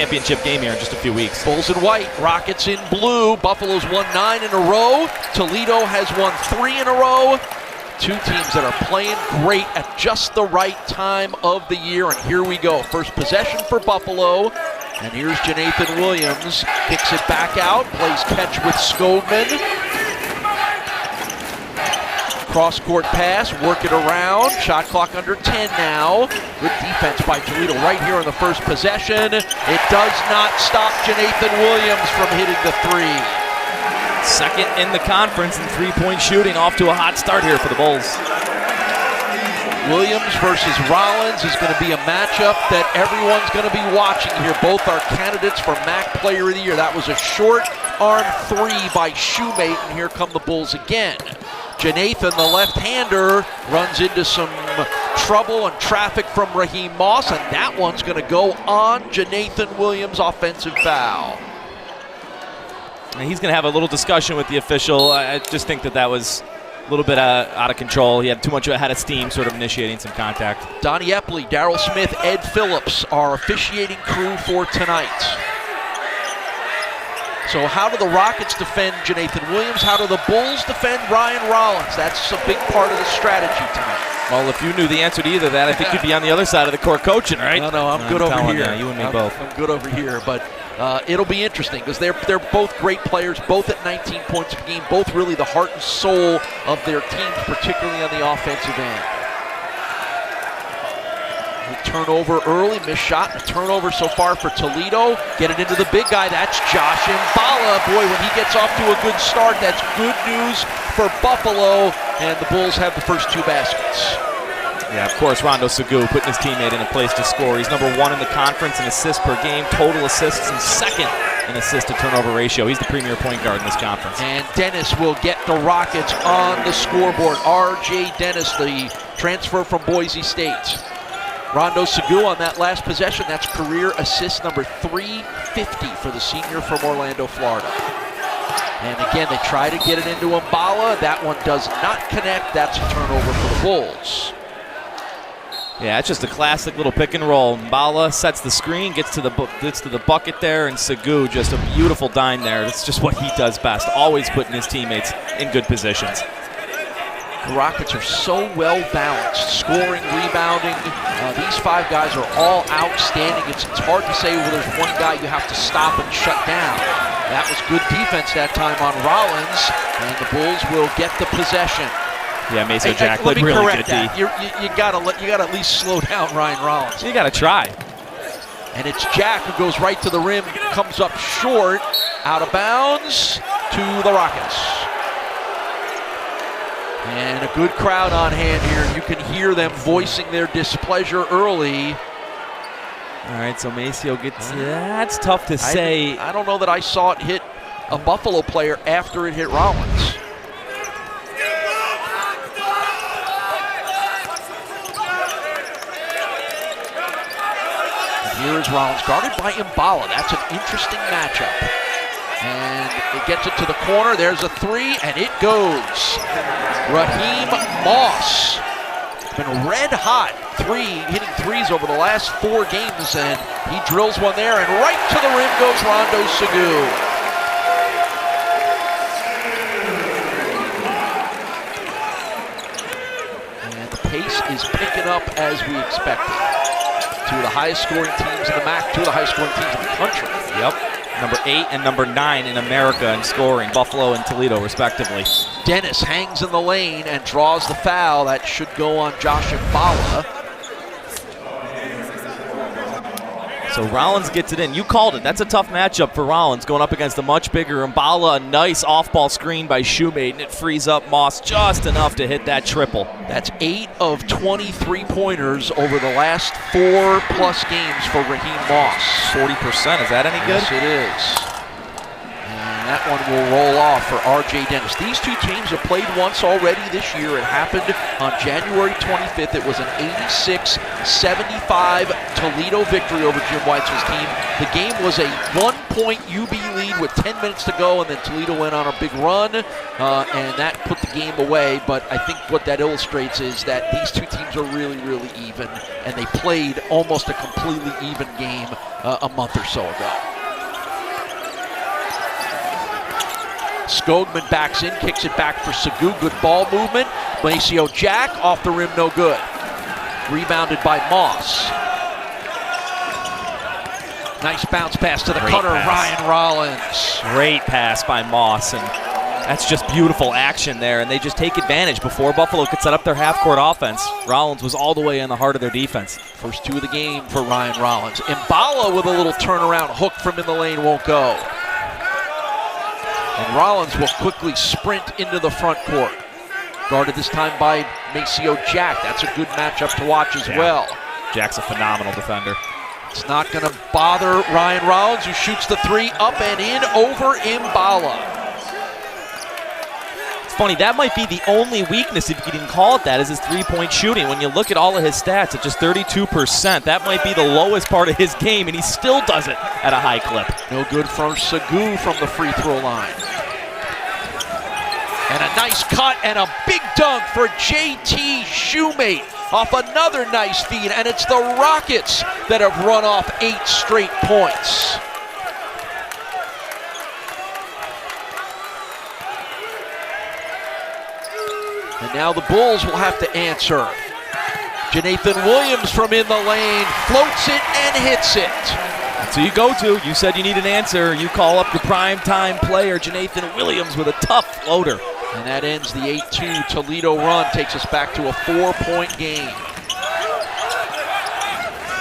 championship game here in just a few weeks. Bulls in white, Rockets in blue. Buffalo's won 9 in a row. Toledo has won 3 in a row. Two teams that are playing great at just the right time of the year. And here we go. First possession for Buffalo. And here's Janathan Williams. Kicks it back out. Plays catch with Skogman. Cross-court pass, work it around. Shot clock under 10 now. Good defense by Toledo right here on the first possession. It does not stop Janathan Williams from hitting the three. Second in the conference in three-point shooting, off to a hot start here for the Bulls. Williams versus Rollins is going to be a matchup that everyone's going to be watching here. Both are candidates for MAC Player of the Year. That was a short arm three by Shoemate, and here come the Bulls again. Janathan, the left-hander, runs into some trouble and traffic from Raheem Moss, and that one's going to go on Janathan Williams' offensive foul. And he's going to have a little discussion with the official. I just think that was a little bit out of control. He had too much head of steam, sort of initiating some contact. Donnie Epley, Darryl Smith, Ed Phillips are officiating crew for tonight. So how do the Rockets defend Janathan Williams? How do the Bulls defend Ryan Rollins? That's a big part of the strategy tonight. Well, if you knew the answer to either of that, I think you'd be on the other side of the court coaching, right? No, I'm good over here. You and me both. I'm good over here, but it'll be interesting because they're both great players, both at 19 points a game, both really the heart and soul of their teams, particularly on the offensive end. Turnover early, missed shot, and a turnover so far for Toledo. Get it into the big guy, that's Josh Mballa. Boy, when he gets off to a good start, that's good news for Buffalo, and the Bulls have the first 2 baskets. Yeah, of course, Rondo Segou putting his teammate in a place to score. He's number 1 in the conference in assists per game, total assists, and second in assist-to-turnover ratio. He's the premier point guard in this conference. And Dennis will get the Rockets on the scoreboard. R.J. Dennis, the transfer from Boise State. Rondo Segou on that last possession, that's career assist number 350 for the senior from Orlando, Florida. And again, they try to get it into Mballa. That one does not connect. That's a turnover for the Bulls. Yeah, it's just a classic little pick and roll. Mballa sets the screen, gets to the bucket there, and Segou just a beautiful dime there. That's just what he does best, always putting his teammates in good positions. The Rockets are so well balanced, scoring, rebounding. These 5 guys are all outstanding. It's hard to say, well, there's one guy you have to stop and shut down. That was good defense that time on Rollins, and the Bulls will get the possession. Yeah, Meso Jack let me really correct good that. You gotta at least slow down Ryan Rollins. You gotta try. And it's Jack who goes right to the rim, comes up short, out of bounds to the Rockets. And a good crowd on hand here. You can hear them voicing their displeasure early. All right, so Maceo gets, that's tough to say. I don't know that I saw it hit a Buffalo player after it hit Rollins. And here is Rollins, guarded by Mballa. That's an interesting matchup. And it gets it to the corner. There's a 3, and it goes. Raheem Moss. Been red hot hitting threes over the last 4 games, and he drills one there, and right to the rim goes Rondo Segou. And the pace is picking up as we expected. 2 of the highest scoring teams in the MAC, 2 of the highest scoring teams in the country. Yep. Number 8 and number 9 in America in scoring, Buffalo and Toledo, respectively. Dennis hangs in the lane and draws the foul. That should go on Josh Mballa. So Rollins gets it in. You called it. That's a tough matchup for Rollins, going up against a much bigger Mballa. A nice off-ball screen by Shoemate, and it frees up Moss just enough to hit that triple. That's 8 of 23 pointers over the last 4+ games for Raheem Moss. 40%, is that any good? Yes, it is. And that one will roll off for R.J. Dennis. These 2 teams have played once already this year. It happened on January 25th. It was an 86-75 Toledo victory over Jim Weitzel's team. The game was a 1-point UB lead with 10 minutes to go, and then Toledo went on a big run, and that put the game away, but I think what that illustrates is that these two teams are really, really even, and they played almost a completely even game a month or so ago. Skogman backs in, kicks it back for Segu. Good ball movement. Maceo Jack off the rim, no good. Rebounded by Moss. Nice bounce pass to the cutter, Ryan Rollins. Great pass by Moss, and that's just beautiful action there, and they just take advantage before Buffalo could set up their half-court offense. Rollins was all the way in the heart of their defense. First two of the game for Ryan Rollins. Mbala with a little turnaround hook from in the lane, won't go. And Rollins will quickly sprint into the front court. Guarded this time by Maceo Jack. That's a good matchup to watch as well. Jack's a phenomenal defender. It's not going to bother Ryan Rollins, who shoots the three up and in over Mbala. It's funny, that might be the only weakness, if you can call it that, is his three-point shooting. When you look at all of his stats at just 32%, that might be the lowest part of his game, and he still does it at a high clip. No good from Segu from the free throw line. And a nice cut and a big dunk for JT Shoemate off another nice feed, and it's the Rockets that have run off 8 straight points. And now the Bulls will have to answer. Jonathan Williams from in the lane floats it and hits it. That's who you go to. You said you need an answer. You call up your primetime player, Jonathan Williams, with a tough floater. And that ends the 8-2 Toledo run, takes us back to a 4-point game.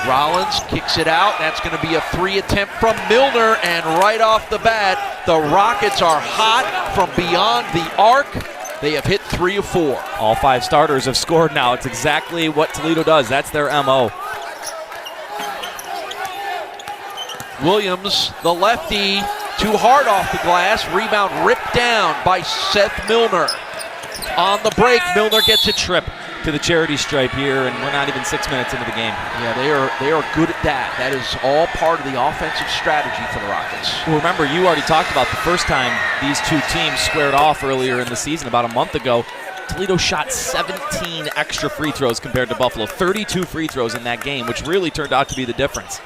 Rollins kicks it out. That's going to be a 3 attempt from Milner, and right off the bat, the Rockets are hot from beyond the arc. They have hit 3 of 4. All 5 starters have scored now. It's exactly what Toledo does. That's their MO. Williams, the lefty, too hard off the glass. Rebound ripped down by Seth Milner. On the break, Milner gets a Trip to the charity stripe here, and we're not even 6 minutes into the game. Yeah, they are good at that. That is all part of the offensive strategy for the Rockets. Well, remember, you already talked about the first time these two teams squared off earlier in the season, about a month ago. Toledo shot 17 extra free throws compared to Buffalo. 32 free throws in that game, which really turned out to be the difference.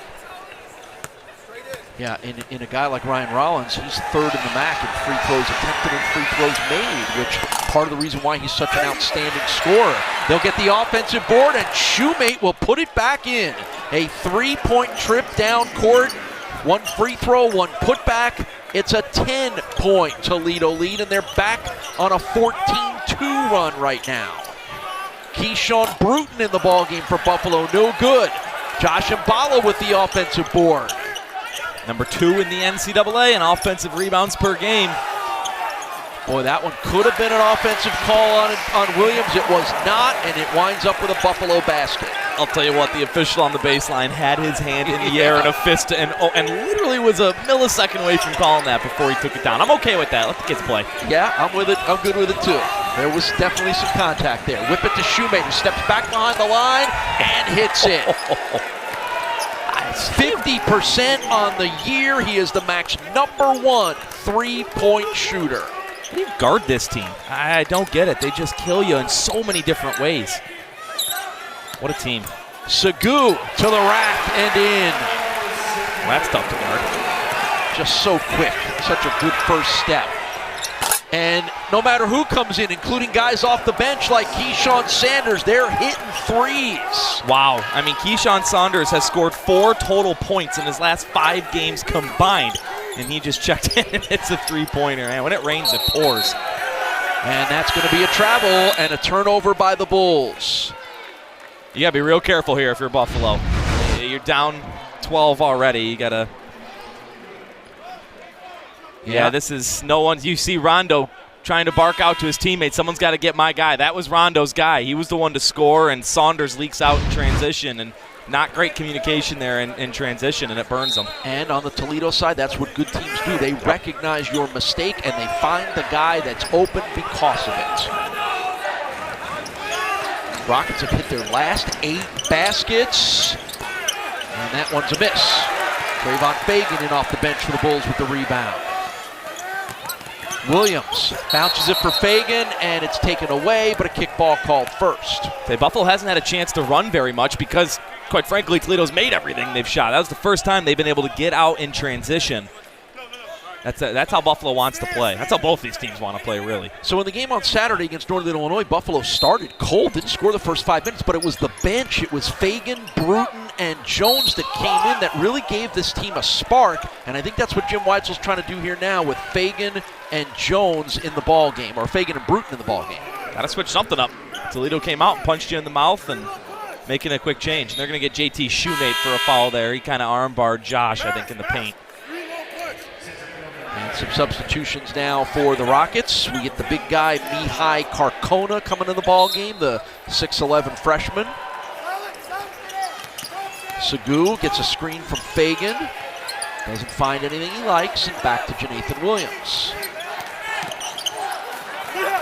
Yeah, in a guy like Ryan Rollins, he's third in the MAC in free throws attempted and free throws made, which part of the reason why he's such an outstanding scorer. They'll get the offensive board, and Shoemate will put it back in. A 3-point trip down court, 1 free throw, 1 putback. It's a 10-point Toledo lead, and they're back on a 14-2 run right now. Keyshawn Bruton in the ballgame for Buffalo, no good. Josh Mbala with the offensive board. Number 2 in the NCAA in offensive rebounds per game. Boy, that one could have been an offensive call on Williams. It was not, and it winds up with a Buffalo basket. I'll tell you what, the official on the baseline had his hand in the air in a fist, and literally was a millisecond away from calling that before he took it down. I'm okay with that. Let the kids play. Yeah, I'm with it. I'm good with it too. There was definitely some contact there. Whip it to Shoemate, who steps back behind the line and hits it. 50% on the year. He is the MAC's #1 3-point shooter. How do you guard this team? I don't get it. They just kill you in so many different ways. What a team. Segu to the rack and in. Well, that's tough to guard. Just so quick. Such a good first step. And no matter who comes in, including guys off the bench like Keyshawn Sanders, they're hitting threes. Wow. I mean, Keyshawn Sanders has scored 4 total points in his last 5 games combined. And he just checked in and hits a 3-pointer. And when it rains, it pours. And that's going to be a travel and a turnover by the Bulls. You got to be real careful here if you're Buffalo. You're down 12 already. You got to... Yeah, this is no one. You see Rondo trying to bark out to his teammates. Someone's got to get my guy. That was Rondo's guy. He was the one to score, and Saunders leaks out in transition, and not great communication there in transition, and it burns them. And on the Toledo side, that's what good teams do. They recognize your mistake, and they find the guy that's open because of it. Rockets have hit their last 8 baskets, and that one's a miss. Trayvon Fagan in off the bench for the Bulls with the rebound. Williams bounces it for Fagan, and it's taken away, but a kickball called first. Buffalo hasn't had a chance to run very much because, quite frankly, Toledo's made everything they've shot. That was the first time they've been able to get out in transition. That's how Buffalo wants to play. That's how both these teams want to play, really. So in the game on Saturday against Northern Illinois, Buffalo started cold, didn't score the first 5 minutes, but it was the bench. It was Fagan, Bruton, and Jones that came in that really gave this team a spark, and I think that's what Jim Weitzel's trying to do here now with Fagan and Jones in the ball game, or Fagan and Bruton in the ball game. Got to switch something up. Toledo came out and punched you in the mouth and making a quick change. And they're going to get JT Shoemate for a foul there. He kind of armbarred Josh, I think, in the paint. And some substitutions now for the Rockets. We get the big guy, Mihai Carcona, coming in the ball game, the 6'11 freshman. Segu gets a screen from Fagan. Doesn't find anything he likes, and back to Janathan Williams.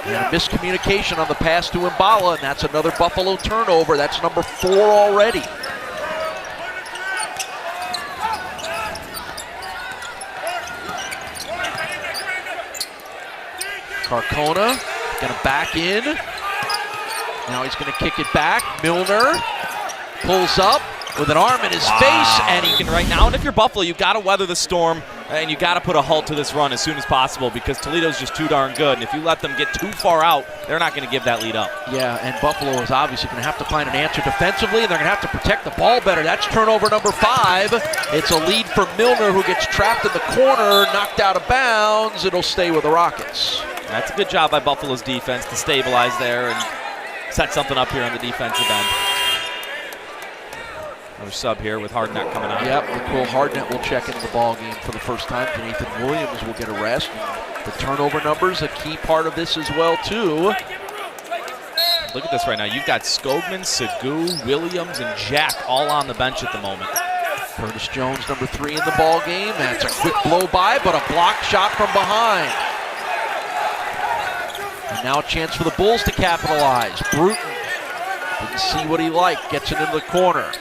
And a miscommunication on the pass to Mbala, and that's another Buffalo turnover. That's number 4 already. Carcona gonna back in. Now he's gonna kick it back. Milner pulls up with an arm in his face, and he can right now. And if you're Buffalo, you got to weather the storm, and you got to put a halt to this run as soon as possible because Toledo's just too darn good. And if you let them get too far out, they're not going to give that lead up. Yeah, and Buffalo is obviously going to have to find an answer defensively, and they're going to have to protect the ball better. That's turnover number 5. It's a lead for Milner, who gets trapped in the corner, knocked out of bounds. It'll stay with the Rockets. That's a good job by Buffalo's defense to stabilize there and set something up here on the defensive end. Another sub here with Hardnett coming out. Yep, Nicole Hardnett will check into the ball game for the first time. Nathan Williams will get a rest. And the turnover numbers a key part of this as well, too. Look at this right now. You've got Skogman, Segu, Williams, and Jack all on the bench at the moment. Curtis Jones, number 3 in the ball game. That's a quick blow by, but a blocked shot from behind. And now a chance for the Bulls to capitalize. Bruton didn't see what he liked, gets it into the corner.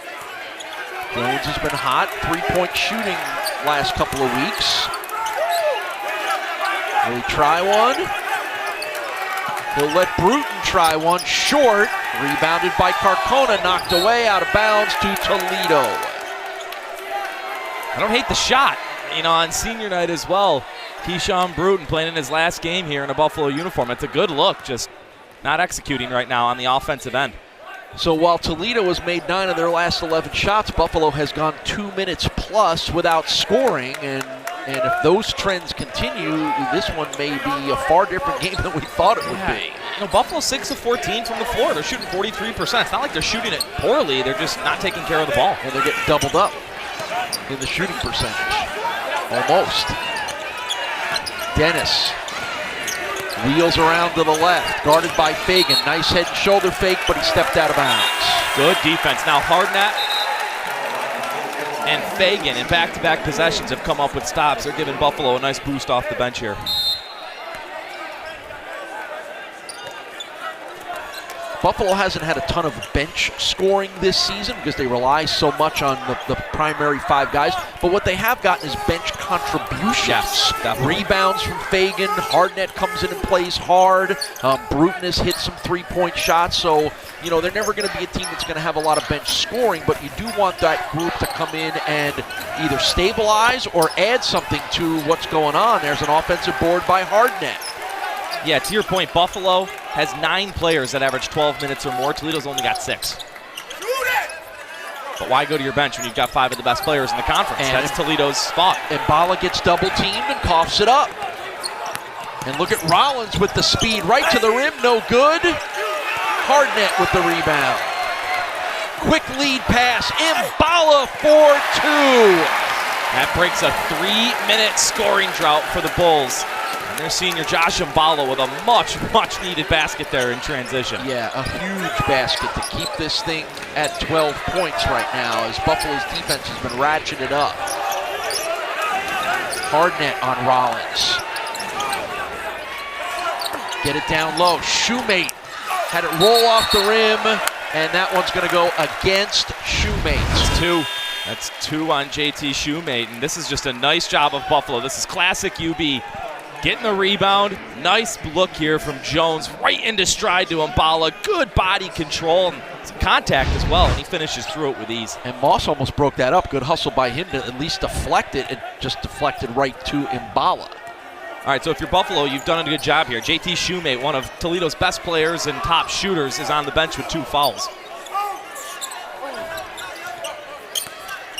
Jones has been hot, 3-point shooting last couple of weeks. Will he try one? He'll let Bruton try one, short. Rebounded by Carcona, knocked away, out of bounds to Toledo. I don't hate the shot, on senior night as well. Keyshawn Bruton playing in his last game here in a Buffalo uniform. It's a good look, just not executing right now on the offensive end. So while Toledo has made 9 of their last 11 shots, Buffalo has gone 2 minutes plus without scoring, and if those trends continue, this one may be a far different game than we thought it would be. Buffalo 6 of 14 from the floor. They're shooting 43%. It's not like they're shooting it poorly. They're just not taking care of the ball. And they're getting doubled up in the shooting percentage. Almost. Dennis wheels around to the left, guarded by Fagan. Nice head and shoulder fake, but he stepped out of bounds. Good defense. Now Hardnett and Fagan in back-to-back possessions have come up with stops. They're giving Buffalo a nice boost off the bench here. Buffalo hasn't had a ton of bench scoring this season because they rely so much on the primary 5 guys. But what they have gotten is bench contributions. Yes, rebounds from Fagan. Hardnett comes in and plays hard. Bruton has hit some 3-point shots. So, they're never going to be a team that's going to have a lot of bench scoring. But you do want that group to come in and either stabilize or add something to what's going on. There's an offensive board by Hardnett. Yeah, to your point, Buffalo has 9 players that average 12 minutes or more. Toledo's only got 6. But why go to your bench when you've got 5 of the best players in the conference? And that's Toledo's spot. Mbala gets double-teamed and coughs it up. And look at Rollins with the speed right to the rim, no good. Hardnett with the rebound. Quick lead pass, Mbala for 2. That breaks a 3-minute scoring drought for the Bulls. Their senior Josh Mbala with a much needed basket there in transition. Yeah, a huge basket to keep this thing at 12 points right now as Buffalo's defense has been ratcheted up. Hardnett on Rollins. Get it down low. Shoemate had it roll off the rim, and that one's going to go against Shoemate. That's 2 on JT Shoemate, and this is just a nice job of Buffalo. This is classic UB. Getting the rebound. Nice look here from Jones. Right into stride to Mbala. Good body control and some contact as well. And he finishes through it with ease. And Moss almost broke that up. Good hustle by him to at least deflect it. It just deflected right to Mbala. All right, so if you're Buffalo, you've done a good job here. JT Shoemate, one of Toledo's best players and top shooters, is on the bench with 2 fouls.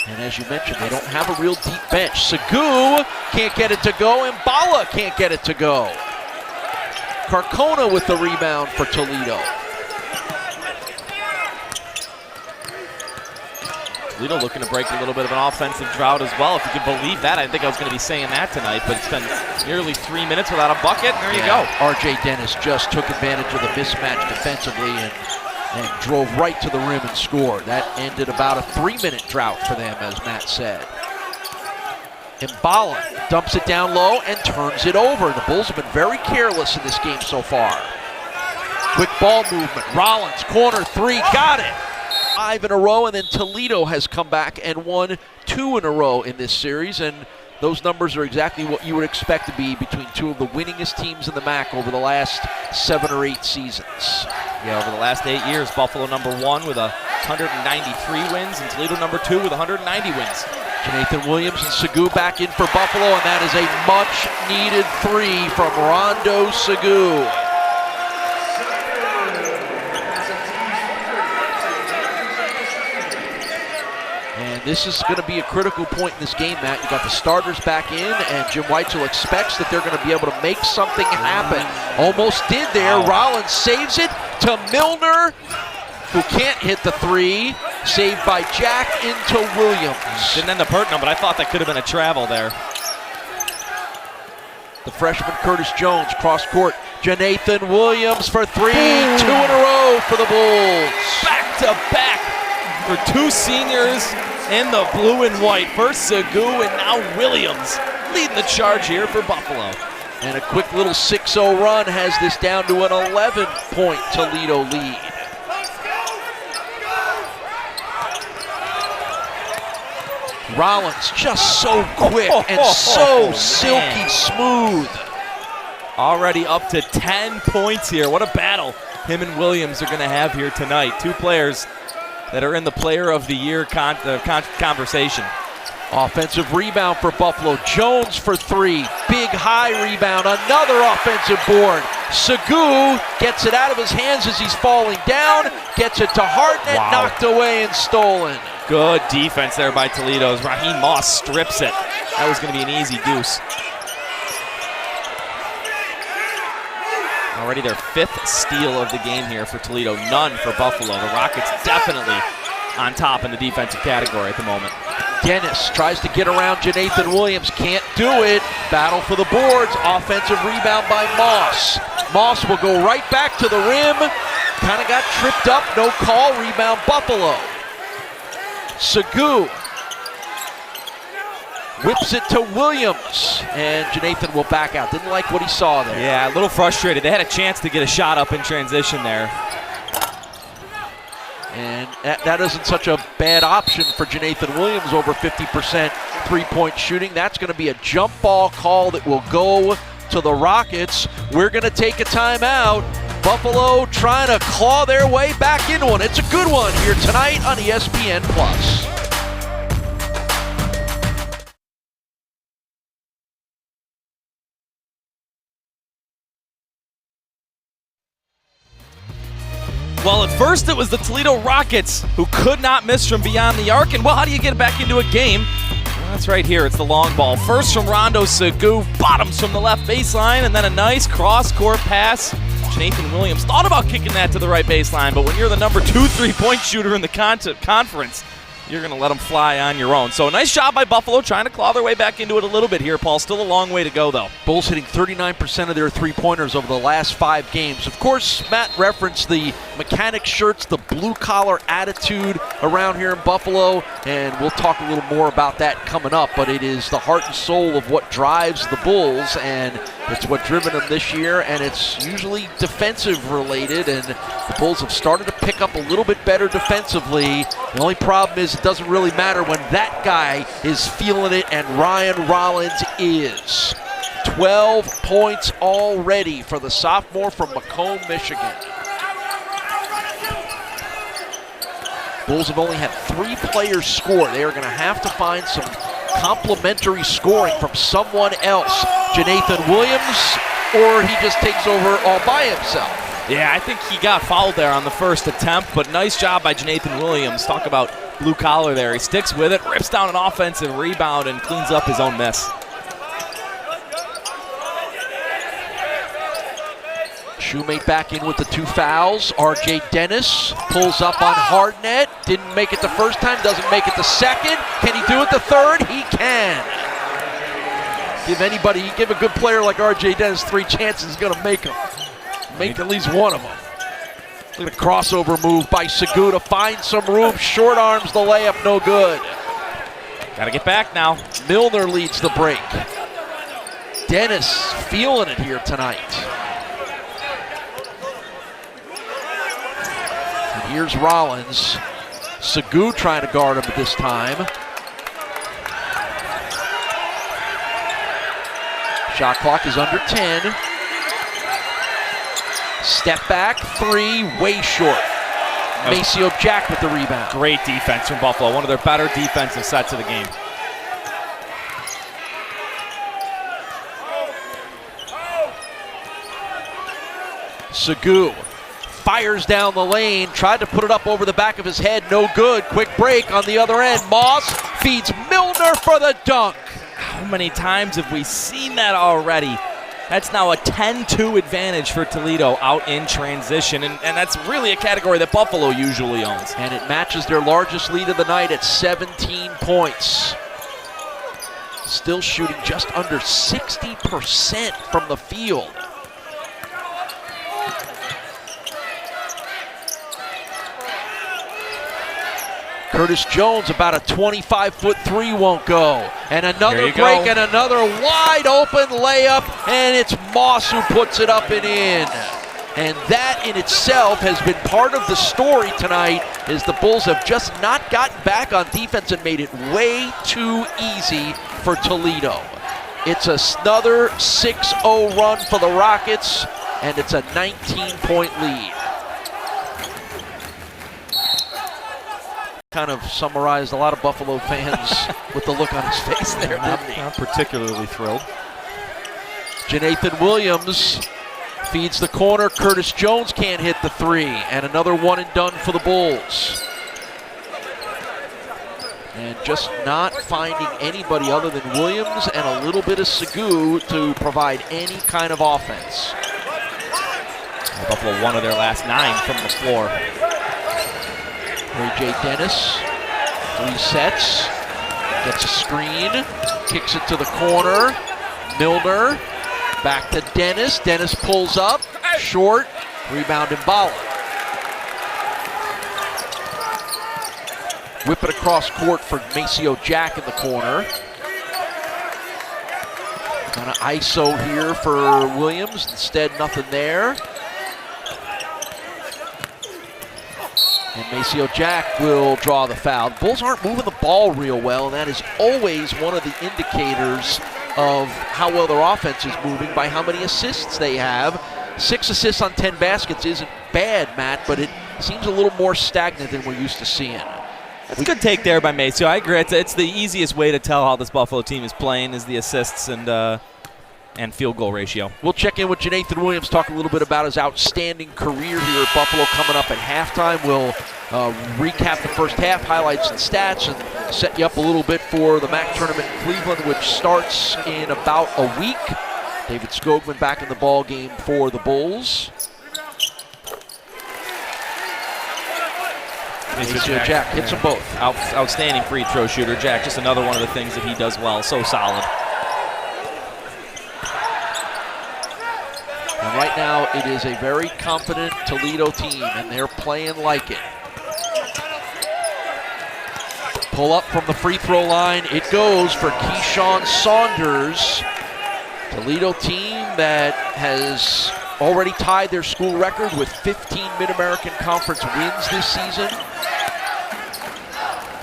And as you mentioned, they don't have a real deep bench. Segu can't get it to go, and Mbala can't get it to go. Carcona with the rebound for Toledo. Toledo looking to break a little bit of an offensive drought as well, if you can believe that. I didn't think I was going to be saying that tonight, but it's been nearly 3 minutes without a bucket, and there you go. R.J. Dennis just took advantage of the mismatch defensively and drove right to the rim and scored. That ended about a 3-minute drought for them, as Matt said. Mbala dumps it down low and turns it over. The Bulls have been very careless in this game so far. Quick ball movement. Rollins, corner 3, got it. 5 in a row, and then Toledo has come back and won 2 in a row in this series, and those numbers are exactly what you would expect to be between 2 of the winningest teams in the MAC over the last 7 or 8 seasons. Yeah, over the last 8 years, Buffalo #1 with 193 wins, and Toledo #2 with 190 wins. Nathan Williams and Segu back in for Buffalo, and that is a much-needed 3 from Rondo Segu. And this is going to be a critical point in this game, Matt. You got the starters back in, and Jim Weitzel expects that they're going to be able to make something happen. Almost did there. Wow. Rollins saves it to Milner, who can't hit the 3. Saved by Jack into Williams. Didn't end up hurting him, but I thought that could have been a travel there. The freshman Curtis Jones, cross court. Janathan Williams for 3. 2 in a row for the Bulls. Back to back for 2 seniors in the blue and white. First Segu and now Williams leading the charge here for Buffalo. And a quick little 6-0 run has this down to an 11-point Toledo lead. Rollins just so quick and so silky smooth. Already up to 10 points here. What a battle him and Williams are going to have here tonight. 2 players that are in the Player of the Year conversation. Offensive rebound for Buffalo. Jones for 3. Big high rebound. Another offensive board. Segu gets it out of his hands as he's falling down. Gets it to Hartnett. Wow. Knocked away and stolen. Good defense there by Toledo as Raheem Moss strips it. That was going to be an easy deuce. Already their 5th steal of the game here for Toledo. None for Buffalo. The Rockets definitely on top in the defensive category at the moment. Dennis tries to get around Janathan Williams. Can't do it. Battle for the boards. Offensive rebound by Moss. Moss will go right back to the rim. Kind of got tripped up. No call. Rebound Buffalo. Segu whips it to Williams, and Janathan will back out. Didn't like what he saw there. Yeah, a little frustrated. They had a chance to get a shot up in transition there. And that isn't such a bad option for Janathan Williams, over 50% three-point shooting. That's going to be a jump ball call that will go to the Rockets. We're going to take a timeout. Buffalo trying to claw their way back into one. It's a good one here tonight on ESPN+. Well, at first it was the Toledo Rockets who could not miss from beyond the arc. And, well, how do you get back into a game? Well, that's right here. It's the long ball. First from Rondo Segu, bottoms from the left baseline, and then a nice cross-court pass. Nathan Williams thought about kicking that to the right baseline, but when you're the number 2 3-point shooter in the conference, you're going to let them fly on your own. So nice job by Buffalo trying to claw their way back into it a little bit here, Paul. Still a long way to go, though. Bulls hitting 39% of their three-pointers over the last 5 games. Of course, Matt referenced the mechanic shirts, the blue-collar attitude around here in Buffalo, and we'll talk a little more about that coming up, but it is the heart and soul of what drives the Bulls, and it's what driven them this year, and it's usually defensive-related, and the Bulls have started to pick up a little bit better defensively. The only problem is it doesn't really matter when that guy is feeling it, and Ryan Rollins is. 12 points already for the sophomore from Macomb, Michigan. Bulls have only had 3 players score. They are going to have to find some complementary scoring from someone else. Janathan Williams, or he just takes over all by himself. Yeah, I think he got fouled there on the first attempt, but nice job by Janathan Williams. Talk about blue collar there. He sticks with it, rips down an offensive rebound, and cleans up his own miss. Shoemate back in with the 2 fouls. R.J. Dennis pulls up on Hardnett. Didn't make it the first time, doesn't make it the second. Can he do it the third? He can. Give a good player like R.J. Dennis 3 chances, he's going to make them. Make at least one of them. Look at the crossover move by Segu to find some room. Short arms the layup, no good. Got to get back now. Milner leads the break. Dennis feeling it here tonight. And here's Rollins. Segu trying to guard him at this time. Shot clock is under 10. Step back, 3, way short. Maceo Jack with the rebound. Great defense from Buffalo. One of their better defensive sets of the game. Segu fires down the lane, tried to put it up over the back of his head, no good. Quick break on the other end. Moss feeds Milner for the dunk. How many times have we seen that already? That's now a 10-2 advantage for Toledo out in transition, and that's really a category that Buffalo usually owns. And it matches their largest lead of the night at 17 points. Still shooting just under 60% from the field. Curtis Jones, about a 25-foot 3 won't go. And another break and another wide open layup, and it's Moss who puts it up and in. And that in itself has been part of the story tonight, is the Bulls have just not gotten back on defense and made it way too easy for Toledo. It's another 6-0 run for the Rockets, and it's a 19-point lead. Kind of summarized a lot of Buffalo fans with the look on his face there, didn't he? Not particularly thrilled. Janathan Williams feeds the corner. Curtis Jones can't hit the 3, and another one and done for the Bulls. And just not finding anybody other than Williams and a little bit of Segu to provide any kind of offense. Buffalo 1 of their last 9 from the floor. A.J. Dennis resets, gets a screen, kicks it to the corner. Milner back to Dennis. Dennis pulls up, short, rebound Mbala. Whip it across court for Maceo Jack in the corner. Kind of ISO here for Williams. Instead, nothing there. And Maceo Jack will draw the foul. The Bulls aren't moving the ball real well, and that is always one of the indicators of how well their offense is moving by how many assists they have. 6 assists on 10 baskets isn't bad, Matt, but it seems a little more stagnant than we're used to seeing. That's a good take there by Maceo. I agree. It's the easiest way to tell how this Buffalo team is playing is the assists and field goal ratio. We'll check in with Janathan Williams, talk a little bit about his outstanding career here at Buffalo coming up at halftime. We'll recap the first half, highlights and stats, and set you up a little bit for the MAC tournament in Cleveland, which starts in about a week. David Skogman back in the ball game for the Bulls. Maceo Jack hits them both. Outstanding free throw shooter, Jack. Just another one of the things that he does well. So solid. And right now, it is a very confident Toledo team, and they're playing like it. Pull up from the free throw line. It goes for Keyshawn Saunders. Toledo team that has already tied their school record with 15 Mid-American Conference wins this season.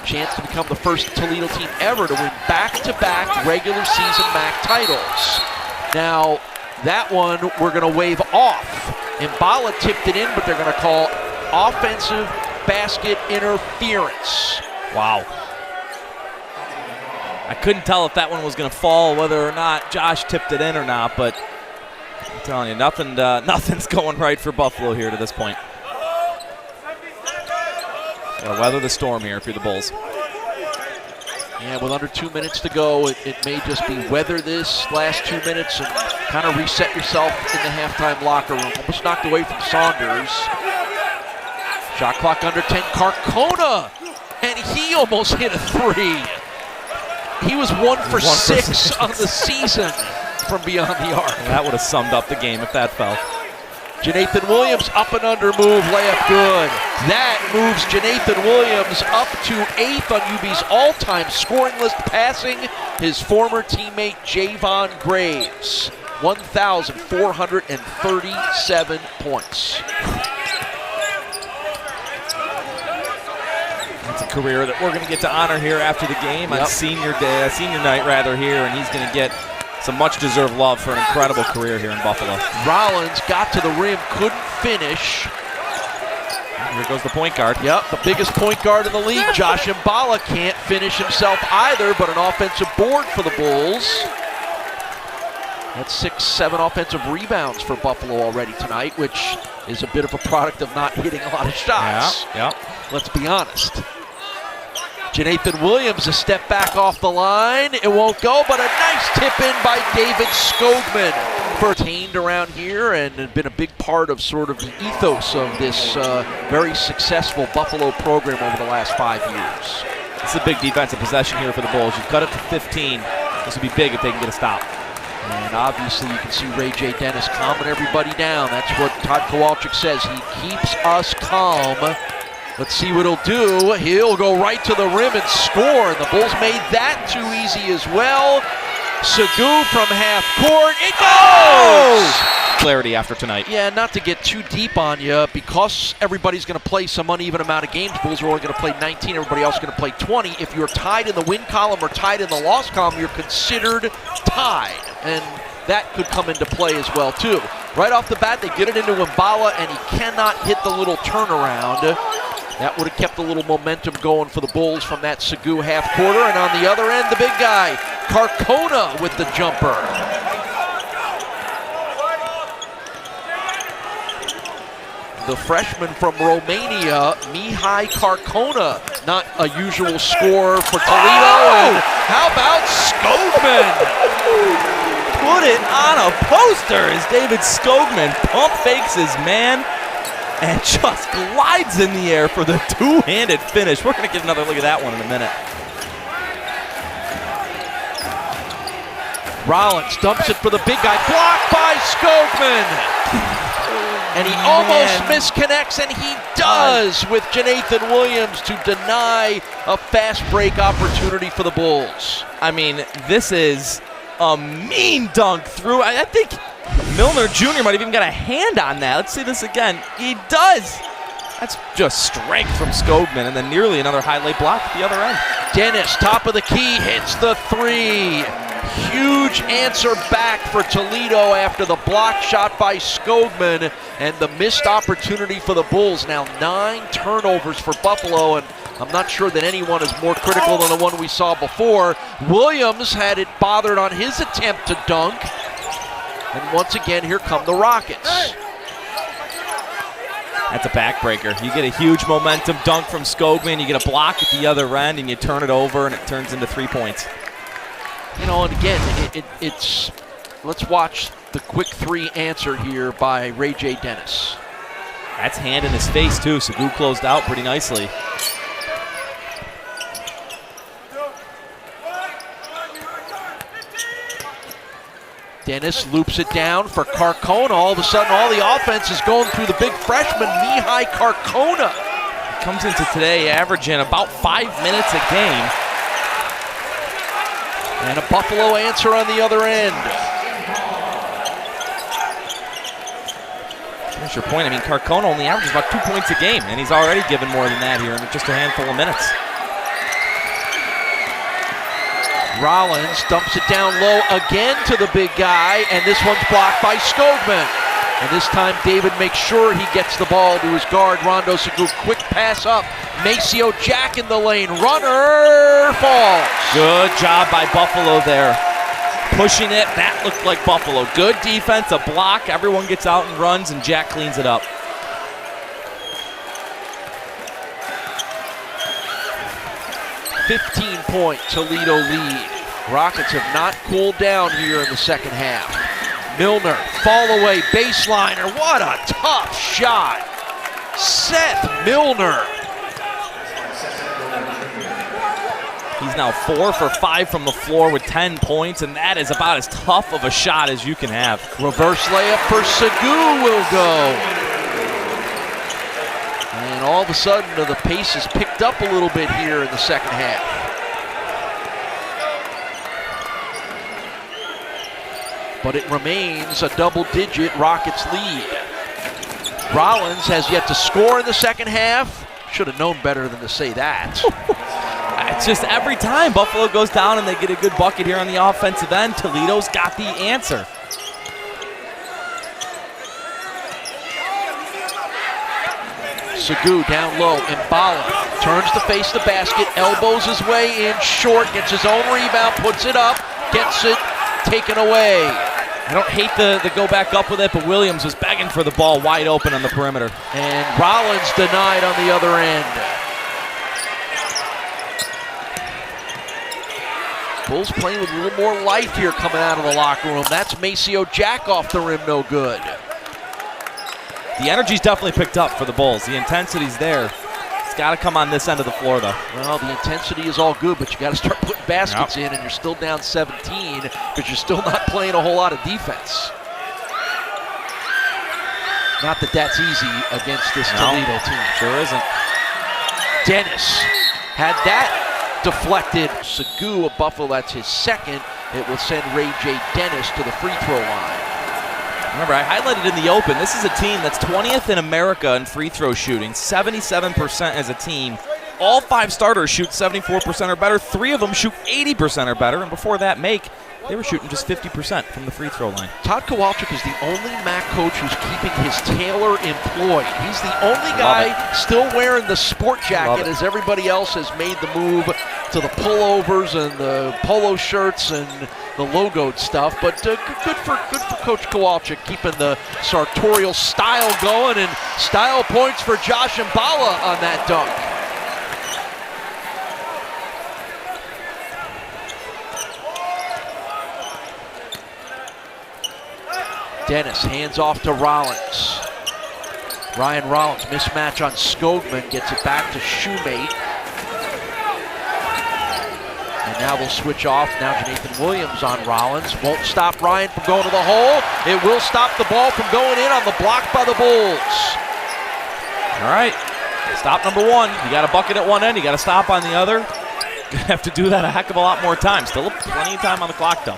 Chance to become the first Toledo team ever to win back-to-back regular season MAC titles. Now, that one we're going to wave off. Mbala tipped it in, but they're going to call offensive basket interference. Wow. I couldn't tell if that one was going to fall, whether or not Josh tipped it in or not, but I'm telling you, nothing's going right for Buffalo here to this point. Gotta weather the storm here if you're the Bulls. Yeah, with under 2 minutes to go, it may just be weather this last 2 minutes and kind of reset yourself in the halftime locker room. Almost knocked away from Saunders. Shot clock under 10, Carcona, and he almost hit a three. He was 1 for 6 on the season from beyond the arc. That would have summed up the game if that fell. Janathan Williams, up and under move, layup good. That moves Janathan Williams up to 8th on UB's all-time scoring list, passing his former teammate Javon Graves. 1,437 points. That's a career that we're going to get to honor here after the game on senior night here, and he's going to get some much-deserved love for an incredible career here in Buffalo. Rollins got to the rim, couldn't finish. Here goes the point guard. Yep, the biggest point guard in the league. Josh Mbala can't finish himself either, but an offensive board for the Bulls. That's 6, 7 offensive rebounds for Buffalo already tonight, which is a bit of a product of not hitting a lot of shots. Yeah. Let's be honest. Janathan Williams, a step back off the line. It won't go, but a nice tip in by David Skogman. Retained around here and been a big part of sort of the ethos of this very successful Buffalo program over the last 5 years. It's a big defensive possession here for the Bulls. You've cut it to 15. This would be big if they can get a stop. And obviously you can see Ray J. Dennis calming everybody down. That's what Todd Kowalczyk says. He keeps us calm. Let's see what he'll do. He'll go right to the rim and score. And the Bulls made that too easy as well. Segu from half court. It goes! Clarity after tonight. Yeah, not to get too deep on you, because everybody's going to play some uneven amount of games. Bulls are only going to play 19. Everybody else is going to play 20. If you're tied in the win column or tied in the loss column, you're considered tied. And that could come into play as well, too. Right off the bat, they get it into Mbala, and he cannot hit the little turnaround. That would have kept a little momentum going for the Bulls from that Segu half quarter. And on the other end, the big guy, Carcona with the jumper. The freshman from Romania, Mihai Carcona, not a usual scorer for Toledo. And how about Skogman? Put it on a poster as David Skogman pump fakes his man and just glides in the air for the two-handed finish. We're going to get another look at that one in a minute. Rollins dumps it for the big guy, blocked by Skogman. And he almost misconnects, and he does with Janathan Williams to deny a fast break opportunity for the Bulls. I mean, this is a mean dunk through. I think Milner Jr. might have even got a hand on that. Let's see this again. He does. That's just strength from Skogman, and then nearly another highlight block at the other end. Dennis, top of the key, hits the three. Huge answer back for Toledo after the block shot by Skogman and the missed opportunity for the Bulls. Now 9 turnovers for Buffalo, and I'm not sure that anyone is more critical than the one we saw before. Williams had it bothered on his attempt to dunk. And once again, here come the Rockets. That's a backbreaker. You get a huge momentum dunk from Skogman, you get a block at the other end, and you turn it over, and it turns into 3 points. You know, and again, it's let's watch the quick three answer here by Ray J. Dennis. That's hand in his face, too. Segu closed out pretty nicely. Dennis loops it down for Carcona. All of a sudden, all the offense is going through the big freshman, Mihai Carcona. He comes into today averaging about 5 minutes a game. And a Buffalo answer on the other end. That's your point. I mean, Carcona only averages about 2 points a game, and he's already given more than that here in just a handful of minutes. Rollins dumps it down low again to the big guy, and this one's blocked by Skogman. And this time David makes sure he gets the ball to his guard, Rondo Segou. Quick pass up. Maceo Jack in the lane. Runner falls. Good job by Buffalo there. Pushing it. That looked like Buffalo. Good defense, a block. Everyone gets out and runs, and Jack cleans it up. .15 Toledo lead. Rockets have not cooled down here in the second half. Milner, fall away, baseliner. What a tough shot. Seth Milner. He's now 4 for 5 from the floor with 10 points, and that is about as tough of a shot as you can have. Reverse layup for Segou will go. And all of a sudden, the pace has picked up a little bit here in the second half. But it remains a double-digit Rockets lead. Rollins has yet to score in the second half. Should have known better than to say that. It's just every time Buffalo goes down and they get a good bucket here on the offensive end, Toledo's got the answer. Segou down low, Mbala turns to face the basket, elbows his way in short, gets his own rebound, puts it up, gets it taken away. I don't hate the go back up with it, but Williams was begging for the ball wide open on the perimeter. And Rollins denied on the other end. Bulls playing with a little more life here coming out of the locker room. That's Maceo Jack off the rim, no good. The energy's definitely picked up for the Bulls. The intensity's there. It's got to come on this end of the floor, though. Well, the intensity is all good, but you got to start putting baskets in, and you're still down 17 because you're still not playing a whole lot of defense. Not that that's easy against this Toledo team. Sure isn't. Dennis had that deflected. Segou of Buffalo, that's his second. It will send Ray J. Dennis to the free throw line. Remember, I highlighted in the open, this is a team that's 20th in America in free throw shooting, 77% as a team. All 5 starters shoot 74% or better. 3 of them shoot 80% or better. And before that they were shooting just 50% from the free throw line. Todd Kowalczyk is the only MAC coach who's keeping his Taylor employed. He's the only guy still wearing the sport jacket as everybody else has made the move to the pullovers and the polo shirts and the logoed stuff. But good for Coach Kowalczyk keeping the sartorial style going, and style points for Josh Mbala on that dunk. Dennis hands off to Rollins. Ryan Rollins, mismatch on Skogman, gets it back to Shoemate. And now they'll switch off. Now Jonathan Williams on Rollins. Won't stop Ryan from going to the hole. It will stop the ball from going in on the block by the Bulls. All right, stop number 1. You got a bucket at one end, you got to stop on the other. Gonna have to do that a heck of a lot more times. Still plenty of time on the clock, though.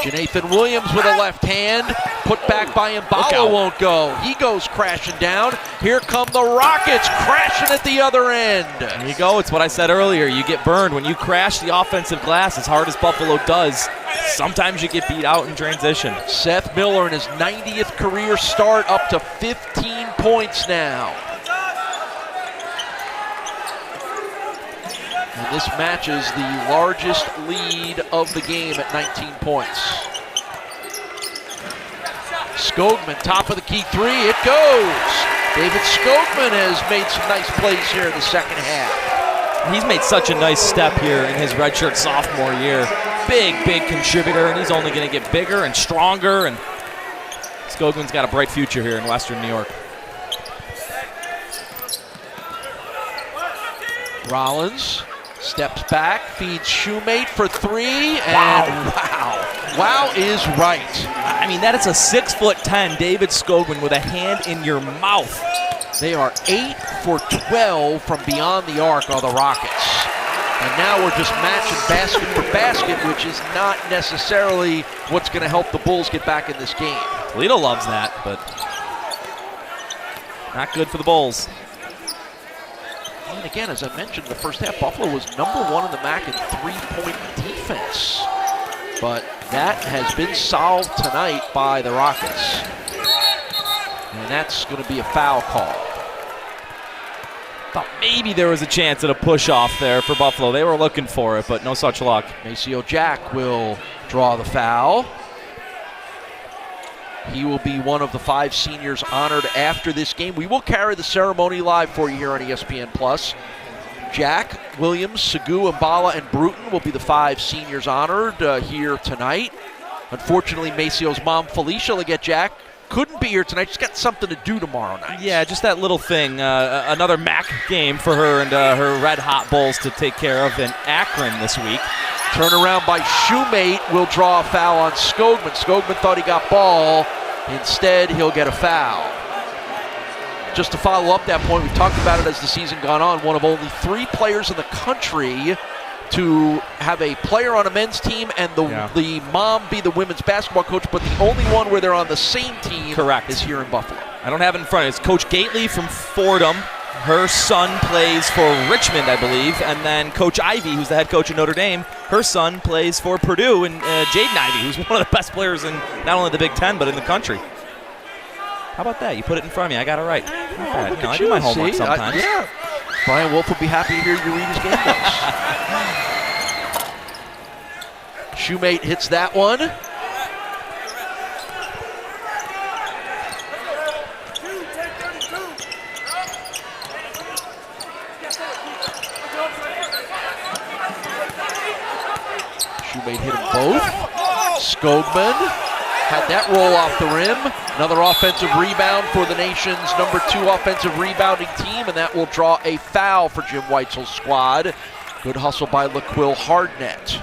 Jonathan Williams with a left hand, put back by Mbala, won't go. He goes crashing down. Here come the Rockets crashing at the other end. There you go. It's what I said earlier. You get burned. When you crash the offensive glass as hard as Buffalo does, sometimes you get beat out in transition. Seth Miller in his 90th career start, up to 15 points now. And this matches the largest lead of the game at 19 points. Skogman, top of the key 3, it goes. David Skogman has made some nice plays here in the second half. He's made such a nice step here in his redshirt sophomore year. Big contributor, and he's only going to get bigger and stronger, and Skogman's got a bright future here in Western New York. Rollins steps back, feeds Shoemate for 3, and wow is right. I mean, that is a 6'10" David Skogman with a hand in your mouth. They are 8 for 12 from beyond the arc are the Rockets. And now we're just matching basket for basket, which is not necessarily what's going to help the Bulls get back in this game. Toledo loves that, but not good for the Bulls. And again, as I mentioned in the first half, Buffalo was #1 in the MAC in 3-point defense. defense. But that has been solved tonight by the Rockets. And that's going to be a foul call. Thought maybe there was a chance at a push-off there for Buffalo. They were looking for it, but no such luck. Maceo Jack will draw the foul. He will be one of the 5 seniors honored after this game. We will carry the ceremony live for you here on ESPN+. Jack, Williams, Segu, Mbala, and Bruton will be the 5 seniors honored here tonight. Unfortunately, Maceo's mom, Felicia Leggett-Jack, couldn't be here tonight. She's got something to do tomorrow night. Yeah, just that little thing. Another MAC game for her and her Red Hot Bulls to take care of in Akron this week. Turnaround by Shoemate will draw a foul on Skogman. Skogman thought he got ball. Instead, he'll get a foul. Just to follow up that point, we've talked about it as the season gone on. One of only 3 players in the country to have a player on a men's team and the mom be the women's basketball coach, but the only one where they're on the same team is here in Buffalo. I don't have it in front of me. It's Coach Gately from Fordham. Her son plays for Richmond, I believe, and then Coach Ivy, who's the head coach of Notre Dame, her son plays for Purdue, and Jaden Ivey, who's one of the best players in not only the Big Ten, but in the country. How about that? You put it in front of me. I got it right. I do my homework sometimes. Yeah. Brian Wolf will be happy to hear you read his game notes. Shoemate hits that one. Shoemate hit them both. Skogman had that roll off the rim. Another offensive rebound for the nation's number 2 offensive rebounding team, and that will draw a foul for Jim Weitzel's squad. Good hustle by LaQuill Hardnett.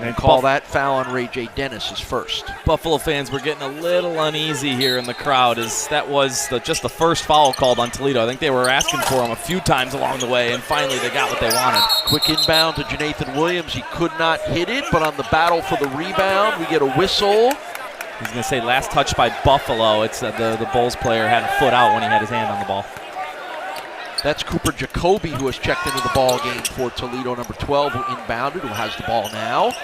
And call that foul on Ray J. Dennis is first. Buffalo fans were getting a little uneasy here in the crowd, as that was just the first foul called on Toledo. I think they were asking for him a few times along the way, and finally they got what they wanted. Quick inbound to Jonathan Williams. He could not hit it, but on the battle for the rebound, we get a whistle. He's going to say last touch by Buffalo. It's the Bulls player had a foot out when he had his hand on the ball. That's Cooper Jacoby, who has checked into the ball game for Toledo, number 12, who inbounded, who has the ball now.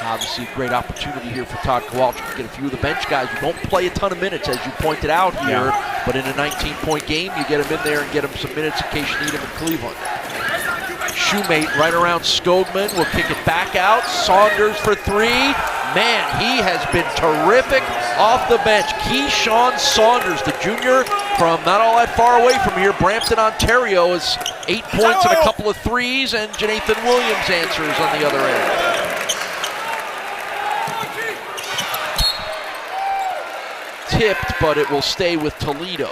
Obviously, a great opportunity here for Todd Kowalczyk to get a few of the bench guys who don't play a ton of minutes, as you pointed out here. But in a 19-point game, you get them in there and get them some minutes in case you need them in Cleveland. Shoemate right around Skogman will kick it back out. Saunders for 3. Man, he has been terrific off the bench. Keyshawn Saunders, the junior from not all that far away from here, Brampton, Ontario, is 8 points and a couple of threes, and Jonathan Williams answers on the other end. Tipped, but it will stay with Toledo.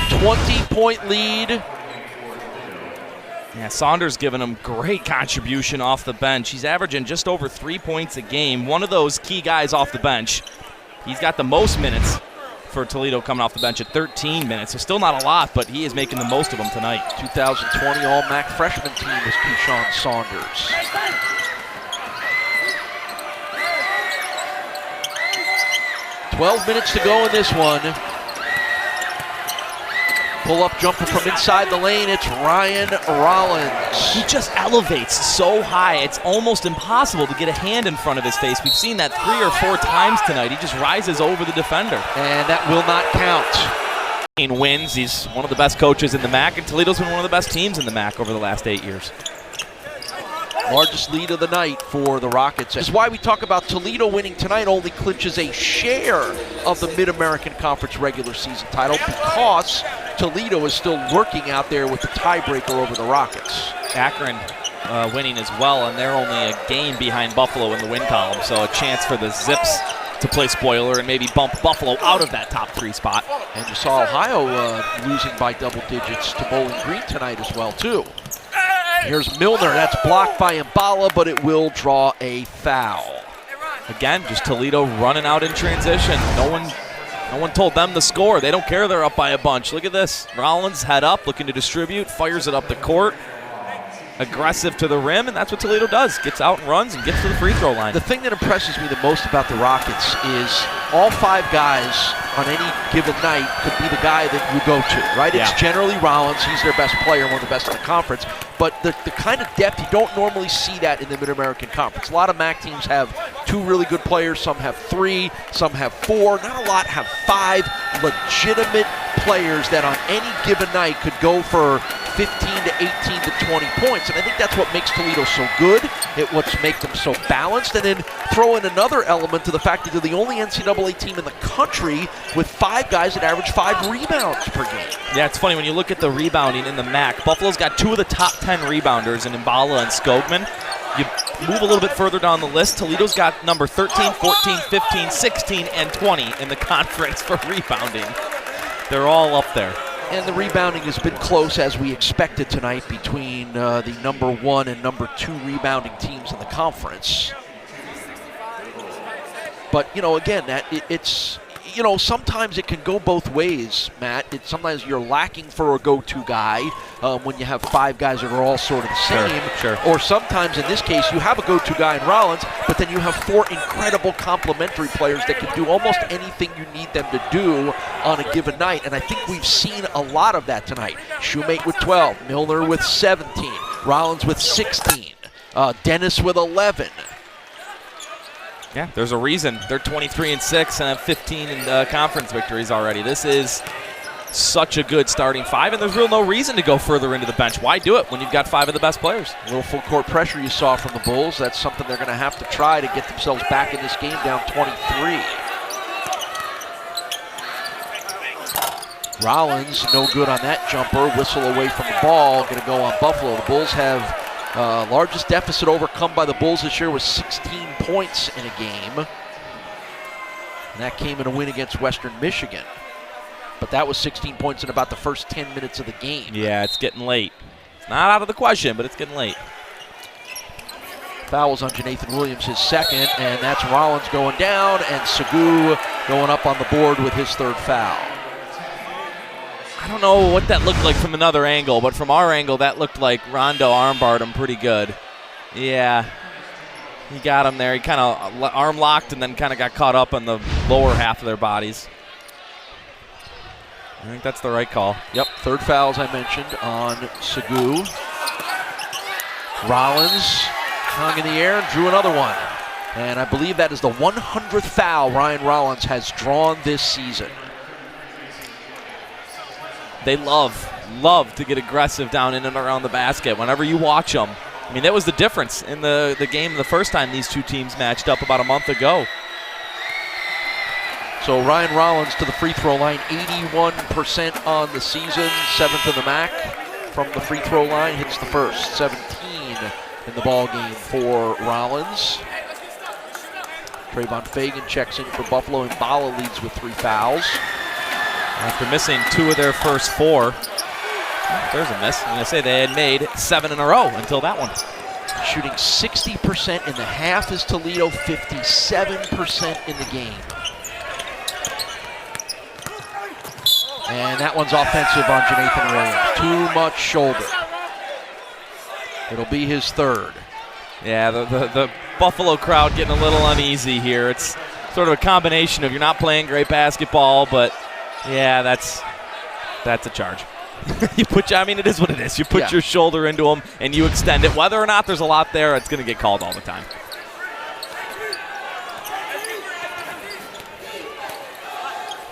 20-point lead. Yeah, Saunders giving him great contribution off the bench. He's averaging just over 3 points a game. One of those key guys off the bench. He's got the most minutes for Toledo coming off the bench at 13 minutes. So still not a lot, but he is making the most of them tonight. 2020 All-MAC freshman team is Keyshawn Saunders. "12 minutes to go in this one. Pull-up jumper from inside the lane. It's Ryan Rollins. He just elevates so high, it's almost impossible to get a hand in front of his face. We've seen that 3 or 4 times tonight. He just rises over the defender. And that will not count. Wins. He's one of the best coaches in the MAC, and Toledo's been one of the best teams in the MAC over the last 8 years. Largest lead of the night for the Rockets. This is why we talk about Toledo winning tonight only clinches a share of the Mid-American Conference regular season title, because Toledo is still working out there with the tiebreaker over the Rockets. Akron winning as well, and they're only a game behind Buffalo in the win column, so a chance for the Zips to play spoiler and maybe bump Buffalo out of that top 3 spot. And you saw Ohio losing by double digits to Bowling Green tonight as well, too. Here's Milner. That's blocked by Mbala, but it will draw a foul. Again, just Toledo running out in transition. No one told them to score. They don't care they're up by a bunch. Look at this. Rollins head up, looking to distribute, fires it up the court. aggressive to the rim, and that's what Toledo does. Gets out and runs and gets to the free throw line. The thing that impresses me the most about the Rockets is all 5 guys on any given night could be the guy that you go to, right? Yeah. It's generally Rollins. He's their best player, one of the best in the conference. But the kind of depth, you don't normally see that in the Mid-American Conference. A lot of MAC teams have 2 really good players. Some have 3, some have 4. Not a lot have 5 legitimate players that on any given night could go for 15 to 18 to 20 points. And I think that's what makes Toledo so good. It what's make them so balanced. And then throw in another element to the fact that they're the only NCAA team in the country with 5 guys that average 5 rebounds per game. Yeah, it's funny when you look at the rebounding in the MAC. Buffalo's got 2 of the top 10 rebounders in Mbala and Skogman. You move a little bit further down the list, Toledo's got number 13, 14, 15, 16, and 20 in the conference for rebounding. They're all up there. And the rebounding has been close, as we expected tonight, between the number 1 and number 2 rebounding teams in the conference. But, you know, again, it's you know, sometimes it can go both ways, Matt. Sometimes you're lacking for a go-to guy when you have 5 guys that are all sort of the same. Sure. Or sometimes, in this case, you have a go-to guy in Rollins, but then you have 4 incredible complementary players that can do almost anything you need them to do on a given night. And I think we've seen a lot of that tonight. Shoemate with 12, Milner with 17, Rollins with 16, Dennis with 11. Yeah, there's a reason they're 23-6 and have 15 in conference victories already. This is such a good starting 5, and there's real no reason to go further into the bench. Why do it when you've got 5 of the best players? A little full court pressure you saw from the Bulls. That's something they're going to have to try to get themselves back in this game down 23. Rollins, no good on that jumper. Whistle away from the ball, going to go on Buffalo. The Bulls have largest deficit overcome by the Bulls this year was 16 points in a game. And that came in a win against Western Michigan. But that was 16 points in about the first 10 minutes of the game. Yeah, it's getting late. It's not out of the question, but it's getting late. Fouls on Janathan Williams, his second, and that's Rollins going down, and Segu going up on the board with his 3rd foul. I don't know what that looked like from another angle, but from our angle, that looked like Rondo armbarred him pretty good. Yeah, he got him there. He kind of arm locked and then kind of got caught up on the lower half of their bodies. I think that's the right call. Yep, 3rd foul, as I mentioned, on Segu. Rollins hung in the air and drew another one. And I believe that is the 100th foul Ryan Rollins has drawn this season. They love to get aggressive down in and around the basket whenever you watch them. I mean, that was the difference in the game the first time these 2 teams matched up about a month ago. So Ryan Rollins to the free throw line, 81% on the season, 7th in the MAC from the free throw line, hits the first, 17 in the ball game for Rollins. Trayvon Fagan checks in for Buffalo, and Mbala leads with 3 fouls. After missing 2 of their first 4. There's a miss. I'm going to say they had made 7 in a row until that one. Shooting 60% in the half is Toledo, 57% in the game. And that one's offensive on Janathan Williams. Too much shoulder. It'll be his 3rd. Yeah, the Buffalo crowd getting a little uneasy here. It's sort of a combination of you're not playing great basketball, but yeah, that's a charge. I mean, it is what it is. You put your shoulder into them and you extend it. Whether or not there's a lot there, it's going to get called all the time.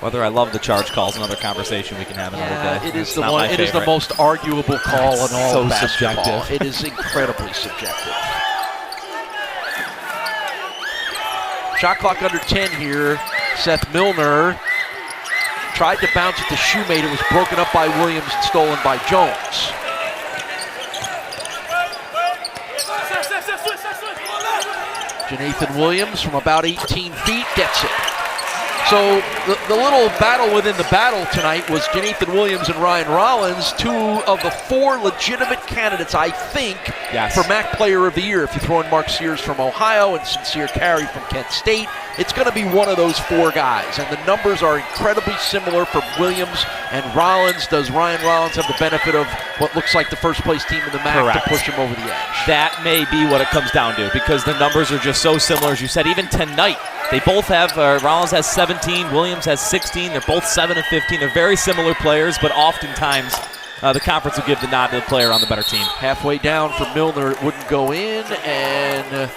Whether I love the charge calls, another conversation we can have another day. It is the most arguable call in all of basketball. Subjective. It is incredibly subjective. Shot clock under 10 here. Seth Milner tried to bounce it to Shoemate. It was broken up by Williams and stolen by Jones. Janathan Williams from about 18 feet gets it. So the little battle within the battle tonight was Jonathan Williams and Ryan Rollins, 2 of the 4 legitimate candidates, I think, for MAC Player of the Year. If you throw in Mark Sears from Ohio and Sincere Carey from Kent State, it's going to be one of those 4 guys. And the numbers are incredibly similar for Williams and Rollins. Does Ryan Rollins have the benefit of what looks like the first place team in the MAC to push him over the edge? That may be what it comes down to, because the numbers are just so similar. As you said, even tonight, they both have, Rollins has 17, Williams has 16. They're both 7 of 15. They're very similar players, but oftentimes the conference will give the nod to the player on the better team. Halfway down for Milner, it wouldn't go in, and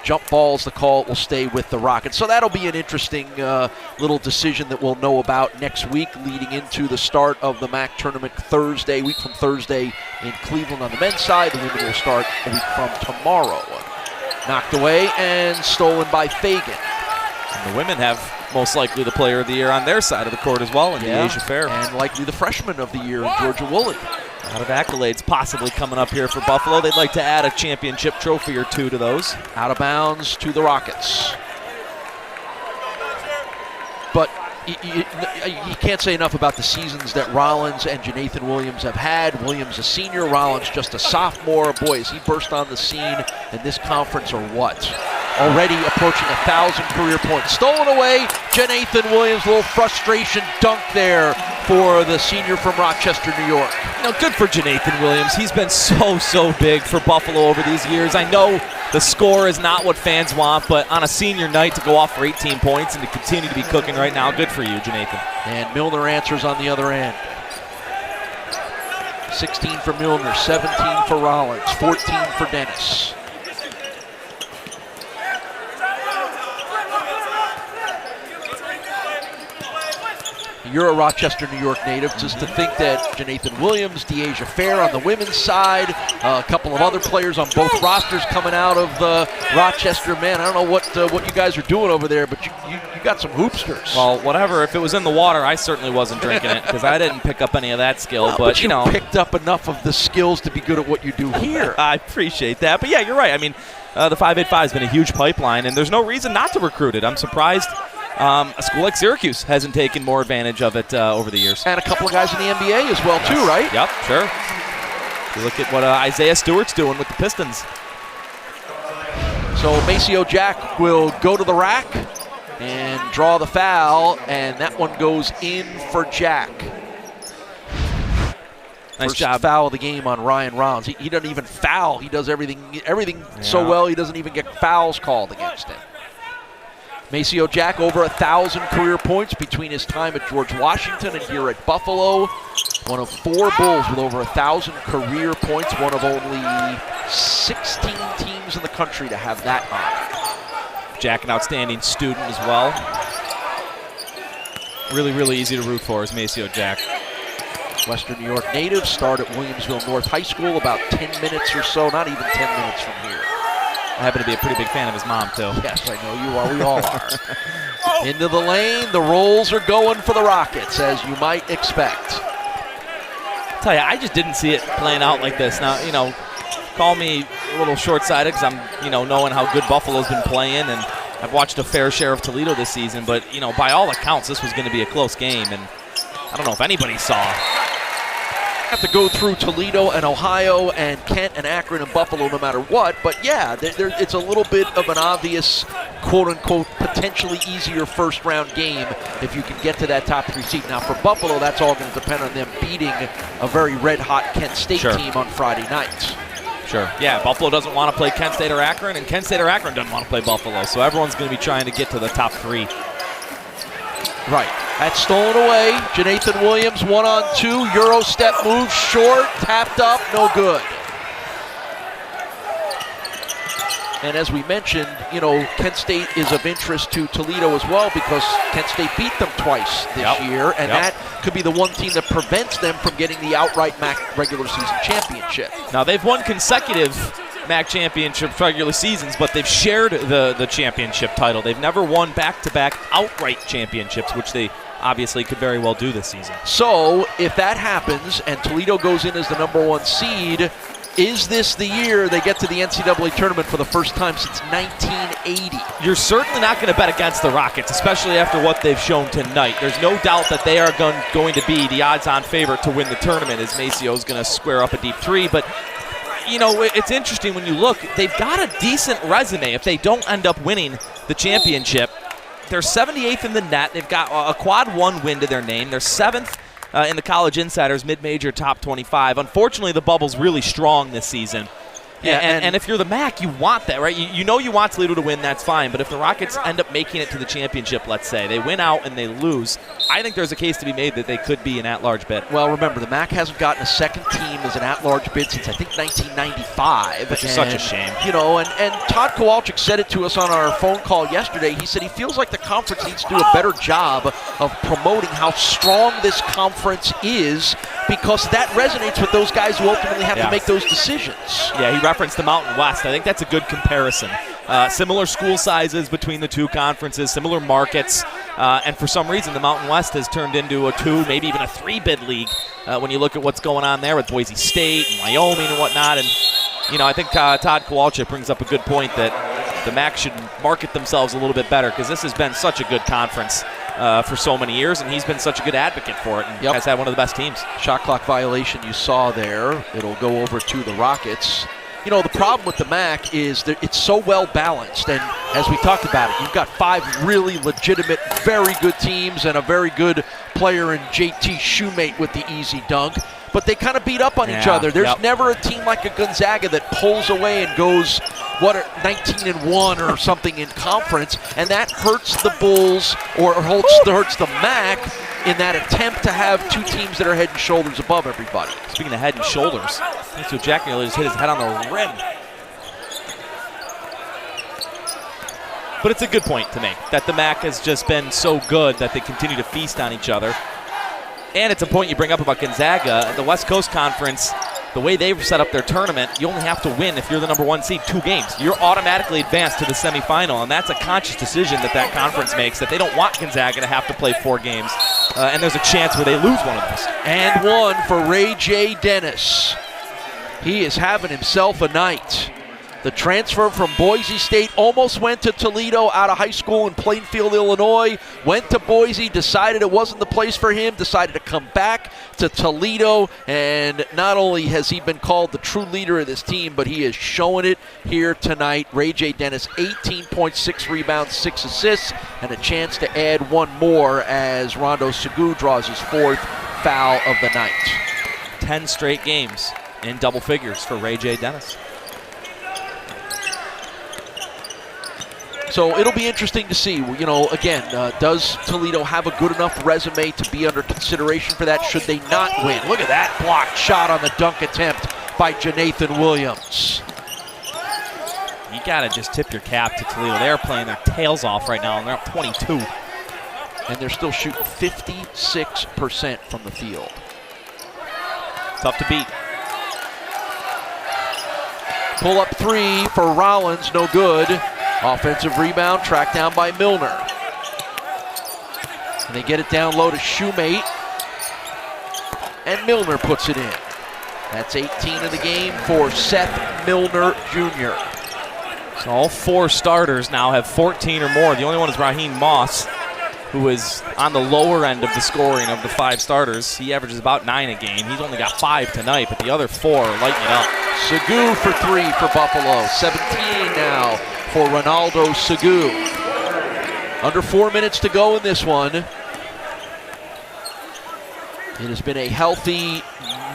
jump ball's the call. It will stay with the Rockets. So that'll be an interesting little decision that we'll know about next week, leading into the start of the MAC tournament week from Thursday in Cleveland on the men's side. The women will start a week from tomorrow. Knocked away and stolen by Fagan. And the women have most likely the player of the year on their side of the court as well in Asia Fair. And likely the freshman of the year in Georgia Woolley. A lot of accolades possibly coming up here for Buffalo. They'd like to add a championship trophy or 2 to those. Out of bounds to the Rockets. But you can't say enough about the seasons that Rollins and Jonathan Williams have had. Williams a senior, Rollins just a sophomore. Boy, has he burst on the scene in this conference or what? Already approaching 1,000 career points. Stolen away, Jonathan Williams, a little frustration dunk there for the senior from Rochester, New York. Now, good for Jonathan Williams. He's been so big for Buffalo over these years. I know the score is not what fans want, but on a senior night to go off for 18 points and to continue to be cooking right now, good for you, Jonathan. And Milner answers on the other end. 16 for Milner, 17 for Rollins, 14 for Dennis. You're a Rochester, New York native. Just to think that Jonathan Williams, Deasia Fair on the women's side, a couple of other players on both rosters coming out of Rochester. Man, I don't know what you guys are doing over there, but you got some hoopsters. Well, whatever. If it was in the water, I certainly wasn't drinking it because I didn't pick up any of that skill. Well, but you know, picked up enough of the skills to be good at what you do here. I appreciate that. But yeah, you're right. I mean, the 585 has been a huge pipeline, and there's no reason not to recruit it. I'm surprised a school like Syracuse hasn't taken more advantage of it over the years. And a couple of guys in the NBA as well, too, right? Yep, sure. You look at what Isaiah Stewart's doing with the Pistons. So Maceo Jack will go to the rack and draw the foul, and that one goes in for Jack. Nice First job. Foul of the game on Ryan Rollins. He doesn't even foul. He does everything so well, he doesn't even get fouls called against him. Maceo Jack over 1,000 career points between his time at George Washington and here at Buffalo. One of 4 Bulls with over 1,000 career points. One of only 16 teams in the country to have that honor. Jack, an outstanding student as well. Really easy to root for is Maceo Jack. Western New York native, start at Williamsville North High School, about 10 minutes or so, not even 10 minutes from here. I happen to be a pretty big fan of his mom, too. Yes, I know you are. We all are. Into the lane. The rolls are going for the Rockets, as you might expect. I'll tell you, I just didn't see it playing out like this. Now, you know, call me a little short-sighted because I'm, you know, knowing how good Buffalo's been playing, and I've watched a fair share of Toledo this season. But, you know, by all accounts, this was going to be a close game, and I don't know if anybody saw. Have to go through Toledo and Ohio and Kent and Akron and Buffalo no matter what, but yeah, it's a little bit of an obvious quote-unquote potentially easier first-round game if you can get to that top 3 seed. Now for Buffalo, that's all going to depend on them beating a very red-hot Kent State team on Friday night. Sure. Yeah, Buffalo doesn't want to play Kent State or Akron, and Kent State or Akron doesn't want to play Buffalo, so everyone's going to be trying to get to the top 3. Right. That's stolen away. Jonathan Williams, 1-on-2. Euro step move, short, tapped up, no good. And as we mentioned, you know, Kent State is of interest to Toledo as well because Kent State beat them twice this year, and that could be the one team that prevents them from getting the outright MAC regular season championship. Now, they've won consecutive MAC championship regular seasons, but they've shared the championship title. They've never won back-to-back outright championships, which they obviously could very well do this season. So if that happens and Toledo goes in as the #1 seed, is this the year they get to the NCAA tournament for the first time since 1980? You're certainly not going to bet against the Rockets, especially after what they've shown tonight. There's no doubt that they are going to be the odds-on favorite to win the tournament, as Macio's going to square up a deep three. But, you know, it's interesting when you look. They've got a decent resume if they don't end up winning the championship. They're 78th in the net. They've got a quad 1 win to their name. They're 7th in the College Insider's mid-major top 25. Unfortunately, the bubble's really strong this season. Yeah, and if you're the MAC, you want that, right? You know you want Toledo to win, that's fine. But if the Rockets end up making it to the championship, let's say, they win out and they lose, I think there's a case to be made that they could be an at-large bid. Well, remember, the MAC hasn't gotten a second team as an at-large bid since, I think, 1995. Which is such a shame. You know, and Todd Kowalczyk said it to us on our phone call yesterday. He said he feels like the conference needs to do a better job of promoting how strong this conference is, because that resonates with those guys who ultimately have to make those decisions. Yeah, he referenced the Mountain West. I think that's a good comparison. Similar school sizes between the two conferences, similar markets, and for some reason the Mountain West has turned into a 2, maybe even a 3-bid league when you look at what's going on there with Boise State and Wyoming and whatnot. And, you know, I think Todd Kowalczyk brings up a good point that the MAC should market themselves a little bit better, because this has been such a good conference for so many years, and he's been such a good advocate for it, and has had one of the best teams. Shot clock violation you saw there. It'll go over to the Rockets. You know, the problem with the MAC is that it's so well balanced, and as we talked about it, you've got 5 really legitimate, very good teams and a very good player in JT Shoemate with the easy dunk, but they kind of beat up on each other. There's never a team like a Gonzaga that pulls away and goes, 19-1 or something in conference, and that hurts the Bulls or hurts the MAC in that attempt to have 2 teams that are head and shoulders above everybody. Speaking of head and shoulders, so Jack nearly just hit his head on the rim. But it's a good point to make, that the MAC has just been so good that they continue to feast on each other. And it's a point you bring up about Gonzaga. The West Coast Conference, the way they've set up their tournament, you only have to win if you're the number 1 seed 2 games. You're automatically advanced to the semifinal, and that's a conscious decision that conference makes, that they don't want Gonzaga to have to play 4 games. And there's a chance where they lose one of those. And one for Ray J. Dennis. He is having himself a night. The transfer from Boise State almost went to Toledo out of high school in Plainfield, Illinois. Went to Boise, decided it wasn't the place for him, decided to come back to Toledo. And not only has he been called the true leader of this team, but he is showing it here tonight. Ray J. Dennis, 18 points, 6 rebounds, 6 assists, and a chance to add 1 more as Rondo Segou draws his 4th foul of the night. 10 straight games in double figures for Ray J. Dennis. So it'll be interesting to see, you know, again, does Toledo have a good enough resume to be under consideration for that should they not win? Look at that blocked shot on the dunk attempt by Janathan Williams. You got to just tip your cap to Toledo. They're playing their tails off right now, and they're up 22. And they're still shooting 56% from the field. Tough to beat. Pull up 3 for Rollins, no good. Offensive rebound, tracked down by Milner. And they get it down low to Shoemate. And Milner puts it in. That's 18 in the game for Seth Milner Jr. So all 4 starters now have 14 or more. The only one is Raheem Moss, who is on the lower end of the scoring of the 5 starters. He averages about 9 a game. He's only got 5 tonight, but the other 4 are lighting it up. Segou for 3 for Buffalo. 17 now for Ronaldo Segou. Under 4 minutes to go in this one. It has been a healthy,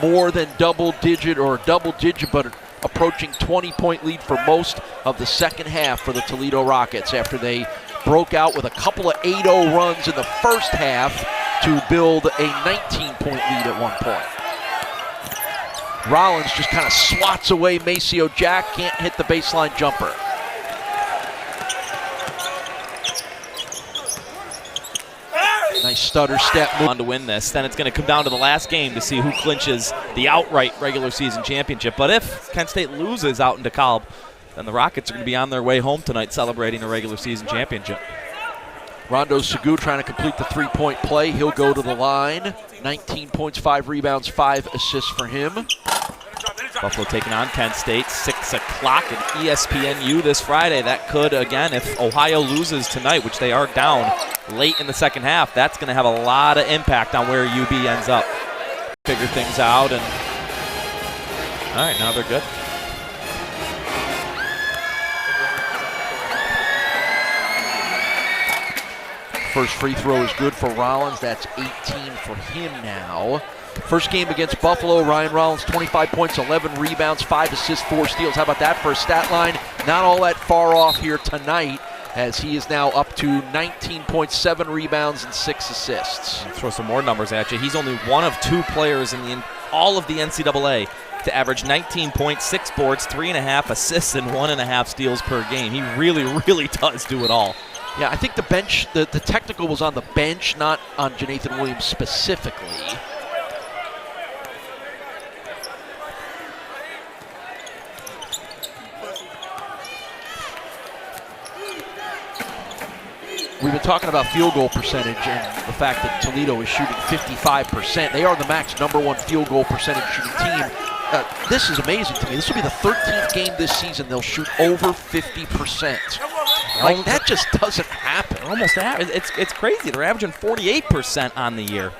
more than double-digit but approaching 20-point lead for most of the second half for the Toledo Rockets after they broke out with a couple of 8-0 runs in the first half to build a 19-point lead at one point. Rollins just kind of swats away Maceo Jack, can't hit the baseline jumper. Nice stutter step. On to win this. Then it's going to come down to the last game to see who clinches the outright regular season championship. But if Kent State loses out in DeKalb, then the Rockets are going to be on their way home tonight celebrating a regular season championship. Rondo Segou trying to complete the 3-point play. He'll go to the line. 19 points, 5 rebounds, 5 assists for him. Buffalo taking on Kent State, 6 o'clock at ESPNU this Friday. That could, again, if Ohio loses tonight, which they are down late in the second half, that's going to have a lot of impact on where UB ends up. Figure things out, and all right, now they're good. First free throw is good for Rollins. That's 18 for him now. First game against Buffalo, Ryan Rollins, 25 points, 11 rebounds, 5 assists, 4 steals. How about that for a stat line? Not all that far off here tonight, as he is now up to 19.7 rebounds and 6 assists. I'll throw some more numbers at you. He's only one of 2 players in all of the NCAA to average 19.6 boards, 3.5 assists, and 1.5 steals per game. He really, really does do it all. Yeah, I think the bench, the technical was on the bench, not on Jonathan Williams specifically. We've been talking about field goal percentage and the fact that Toledo is shooting 55%. They are the MAC's #1 field goal percentage shooting team. This is amazing to me. This will be the 13th game this season they'll shoot over 50%. Like, that just doesn't happen. Almost it's crazy. They're averaging 48% on the year.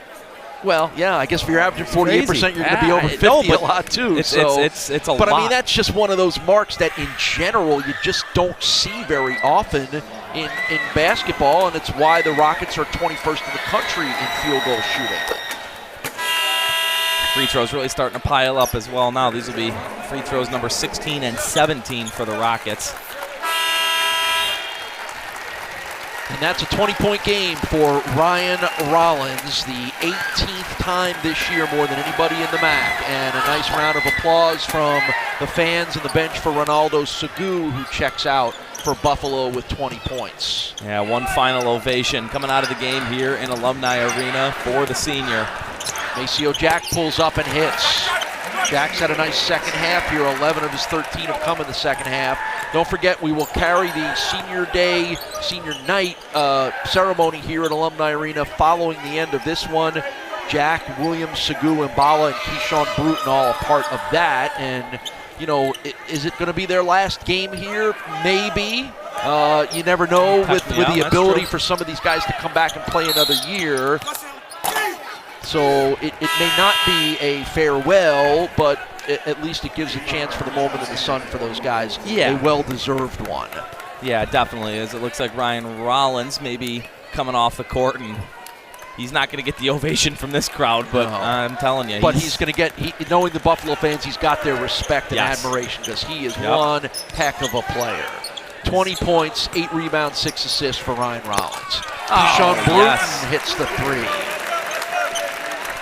Well, yeah, I guess if you're averaging 48%, you're going to be over 50 a lot too. It's a lot. But I mean, that's just one of those marks that in general you just don't see very often in basketball, and it's why the Rockets are 21st in the country in field goal shooting. Free throws really starting to pile up as well now. These will be free throws number 16 and 17 for the Rockets. And that's a 20-point game for Ryan Rollins, the 18th time this year more than anybody in the MAC. And a nice round of applause from the fans and the bench for Ronaldo Segu, who checks out for Buffalo with 20 points. Yeah, one final ovation coming out of the game here in Alumni Arena for the senior. Maceo Jack pulls up and hits. Jack's had a nice second half here. 11 of his 13 have come in the second half. Don't forget, we will carry the senior day, senior night ceremony here at Alumni Arena following the end of this one. Jack, Williams, Segu, Mbala, and Keyshawn Bruton all a part of that. And, you know, is it going to be their last game here? Maybe. You never know with the ability for some of these guys to come back and play another year. So it may not be a farewell, but at least it gives a chance for the moment in the sun for those guys. Yeah. A well-deserved one. Yeah, it definitely is. It looks like Ryan Rollins may be coming off the court, and he's not going to get the ovation from this crowd, but no. I'm telling you. But he's going to get, knowing the Buffalo fans, he's got their respect and admiration because he is one heck of a player. 20 points, 8 rebounds, 6 assists for Ryan Rollins. Keyshawn Bruton hits the 3.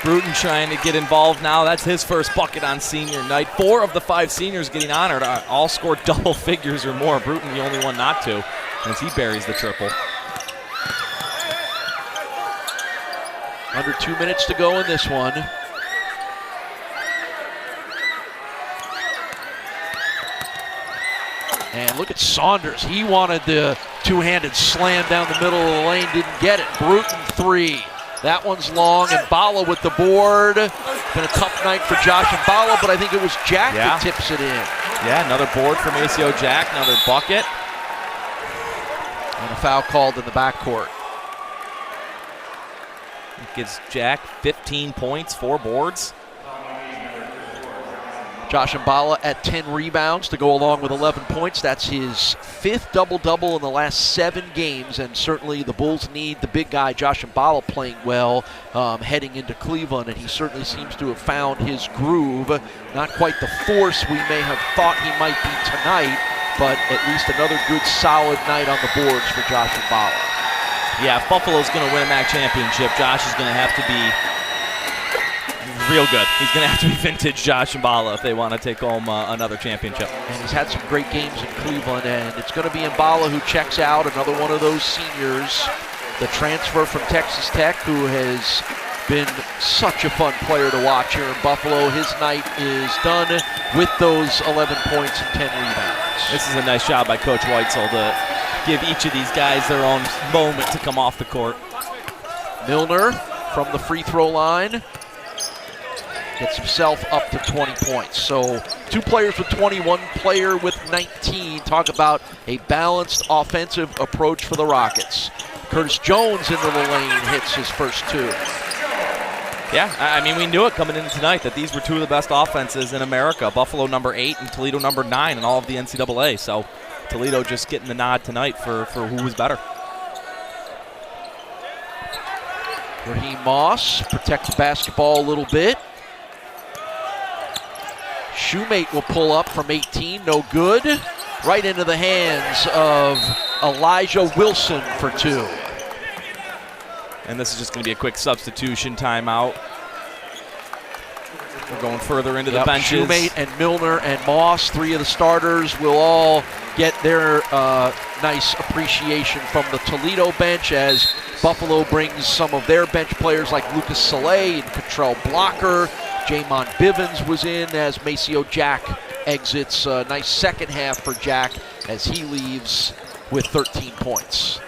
Bruton trying to get involved now. That's his first bucket on senior night. 4 of the 5 seniors getting honored all scored double figures or more. Bruton the only one not to, as he buries the triple. Under 2 minutes to go in this one. And look at Saunders. He wanted the two-handed slam down the middle of the lane, didn't get it. Bruton 3. That one's long, and Mbala with the board. Been a tough night for Josh Mbala, but I think it was Jack that tips it in. Yeah, another board for Maceo Jack, another bucket. And a foul called in the backcourt. It gives Jack 15 points, 4 boards. Josh Mbala at 10 rebounds to go along with 11 points. That's his 5th double-double in the last 7 games, and certainly the Bulls need the big guy, Josh Mbala, playing well heading into Cleveland, and he certainly seems to have found his groove. Not quite the force we may have thought he might be tonight, but at least another good, solid night on the boards for Josh Mbala. Yeah, if Buffalo's going to win a MAC championship, Josh is going to have to be real good. He's going to have to be vintage Josh Mbala if they want to take home another championship. And he's had some great games in Cleveland, and it's going to be Mbala who checks out, another one of those seniors. The transfer from Texas Tech, who has been such a fun player to watch here in Buffalo. His night is done with those 11 points and 10 rebounds. This is a nice job by Coach Weitzel to give each of these guys their own moment to come off the court. Milner from the free throw line. Gets himself up to 20 points. So 2 players with 20, 1 player with 19. Talk about a balanced offensive approach for the Rockets. Curtis Jones into the lane, hits his first 2. Yeah, I mean, we knew it coming into tonight that these were 2 of the best offenses in America. Buffalo number 8 and Toledo number 9 in all of the NCAA. So Toledo just getting the nod tonight for who was better. Raheem Moss protects the basketball a little bit. Shoemate will pull up from 18, no good. Right into the hands of Elijah Wilson for 2. And this is just going to be a quick substitution timeout. We're going further into the benches. Shoemate and Milner and Moss, 3 of the starters, will all get their nice appreciation from the Toledo bench as Buffalo brings some of their bench players like Lucas Saleh and Cottrell Blocker. Jamon Bivens was in as Maceo Jack exits. Nice second half for Jack as he leaves with 13 points.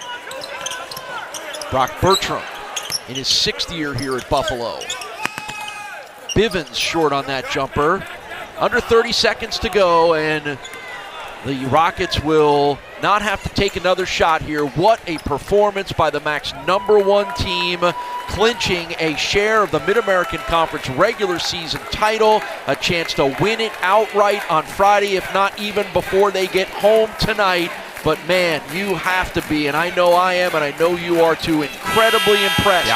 Brock Bertram in his 6th year here at Buffalo. Bivens short on that jumper. Under 30 seconds to go, and the Rockets will not have to take another shot here. What a performance by the MAC's #1 team, clinching a share of the Mid-American Conference regular season title, a chance to win it outright on Friday, if not even before they get home tonight. But man, you have to be, and I know I am, and I know you are too, incredibly impressed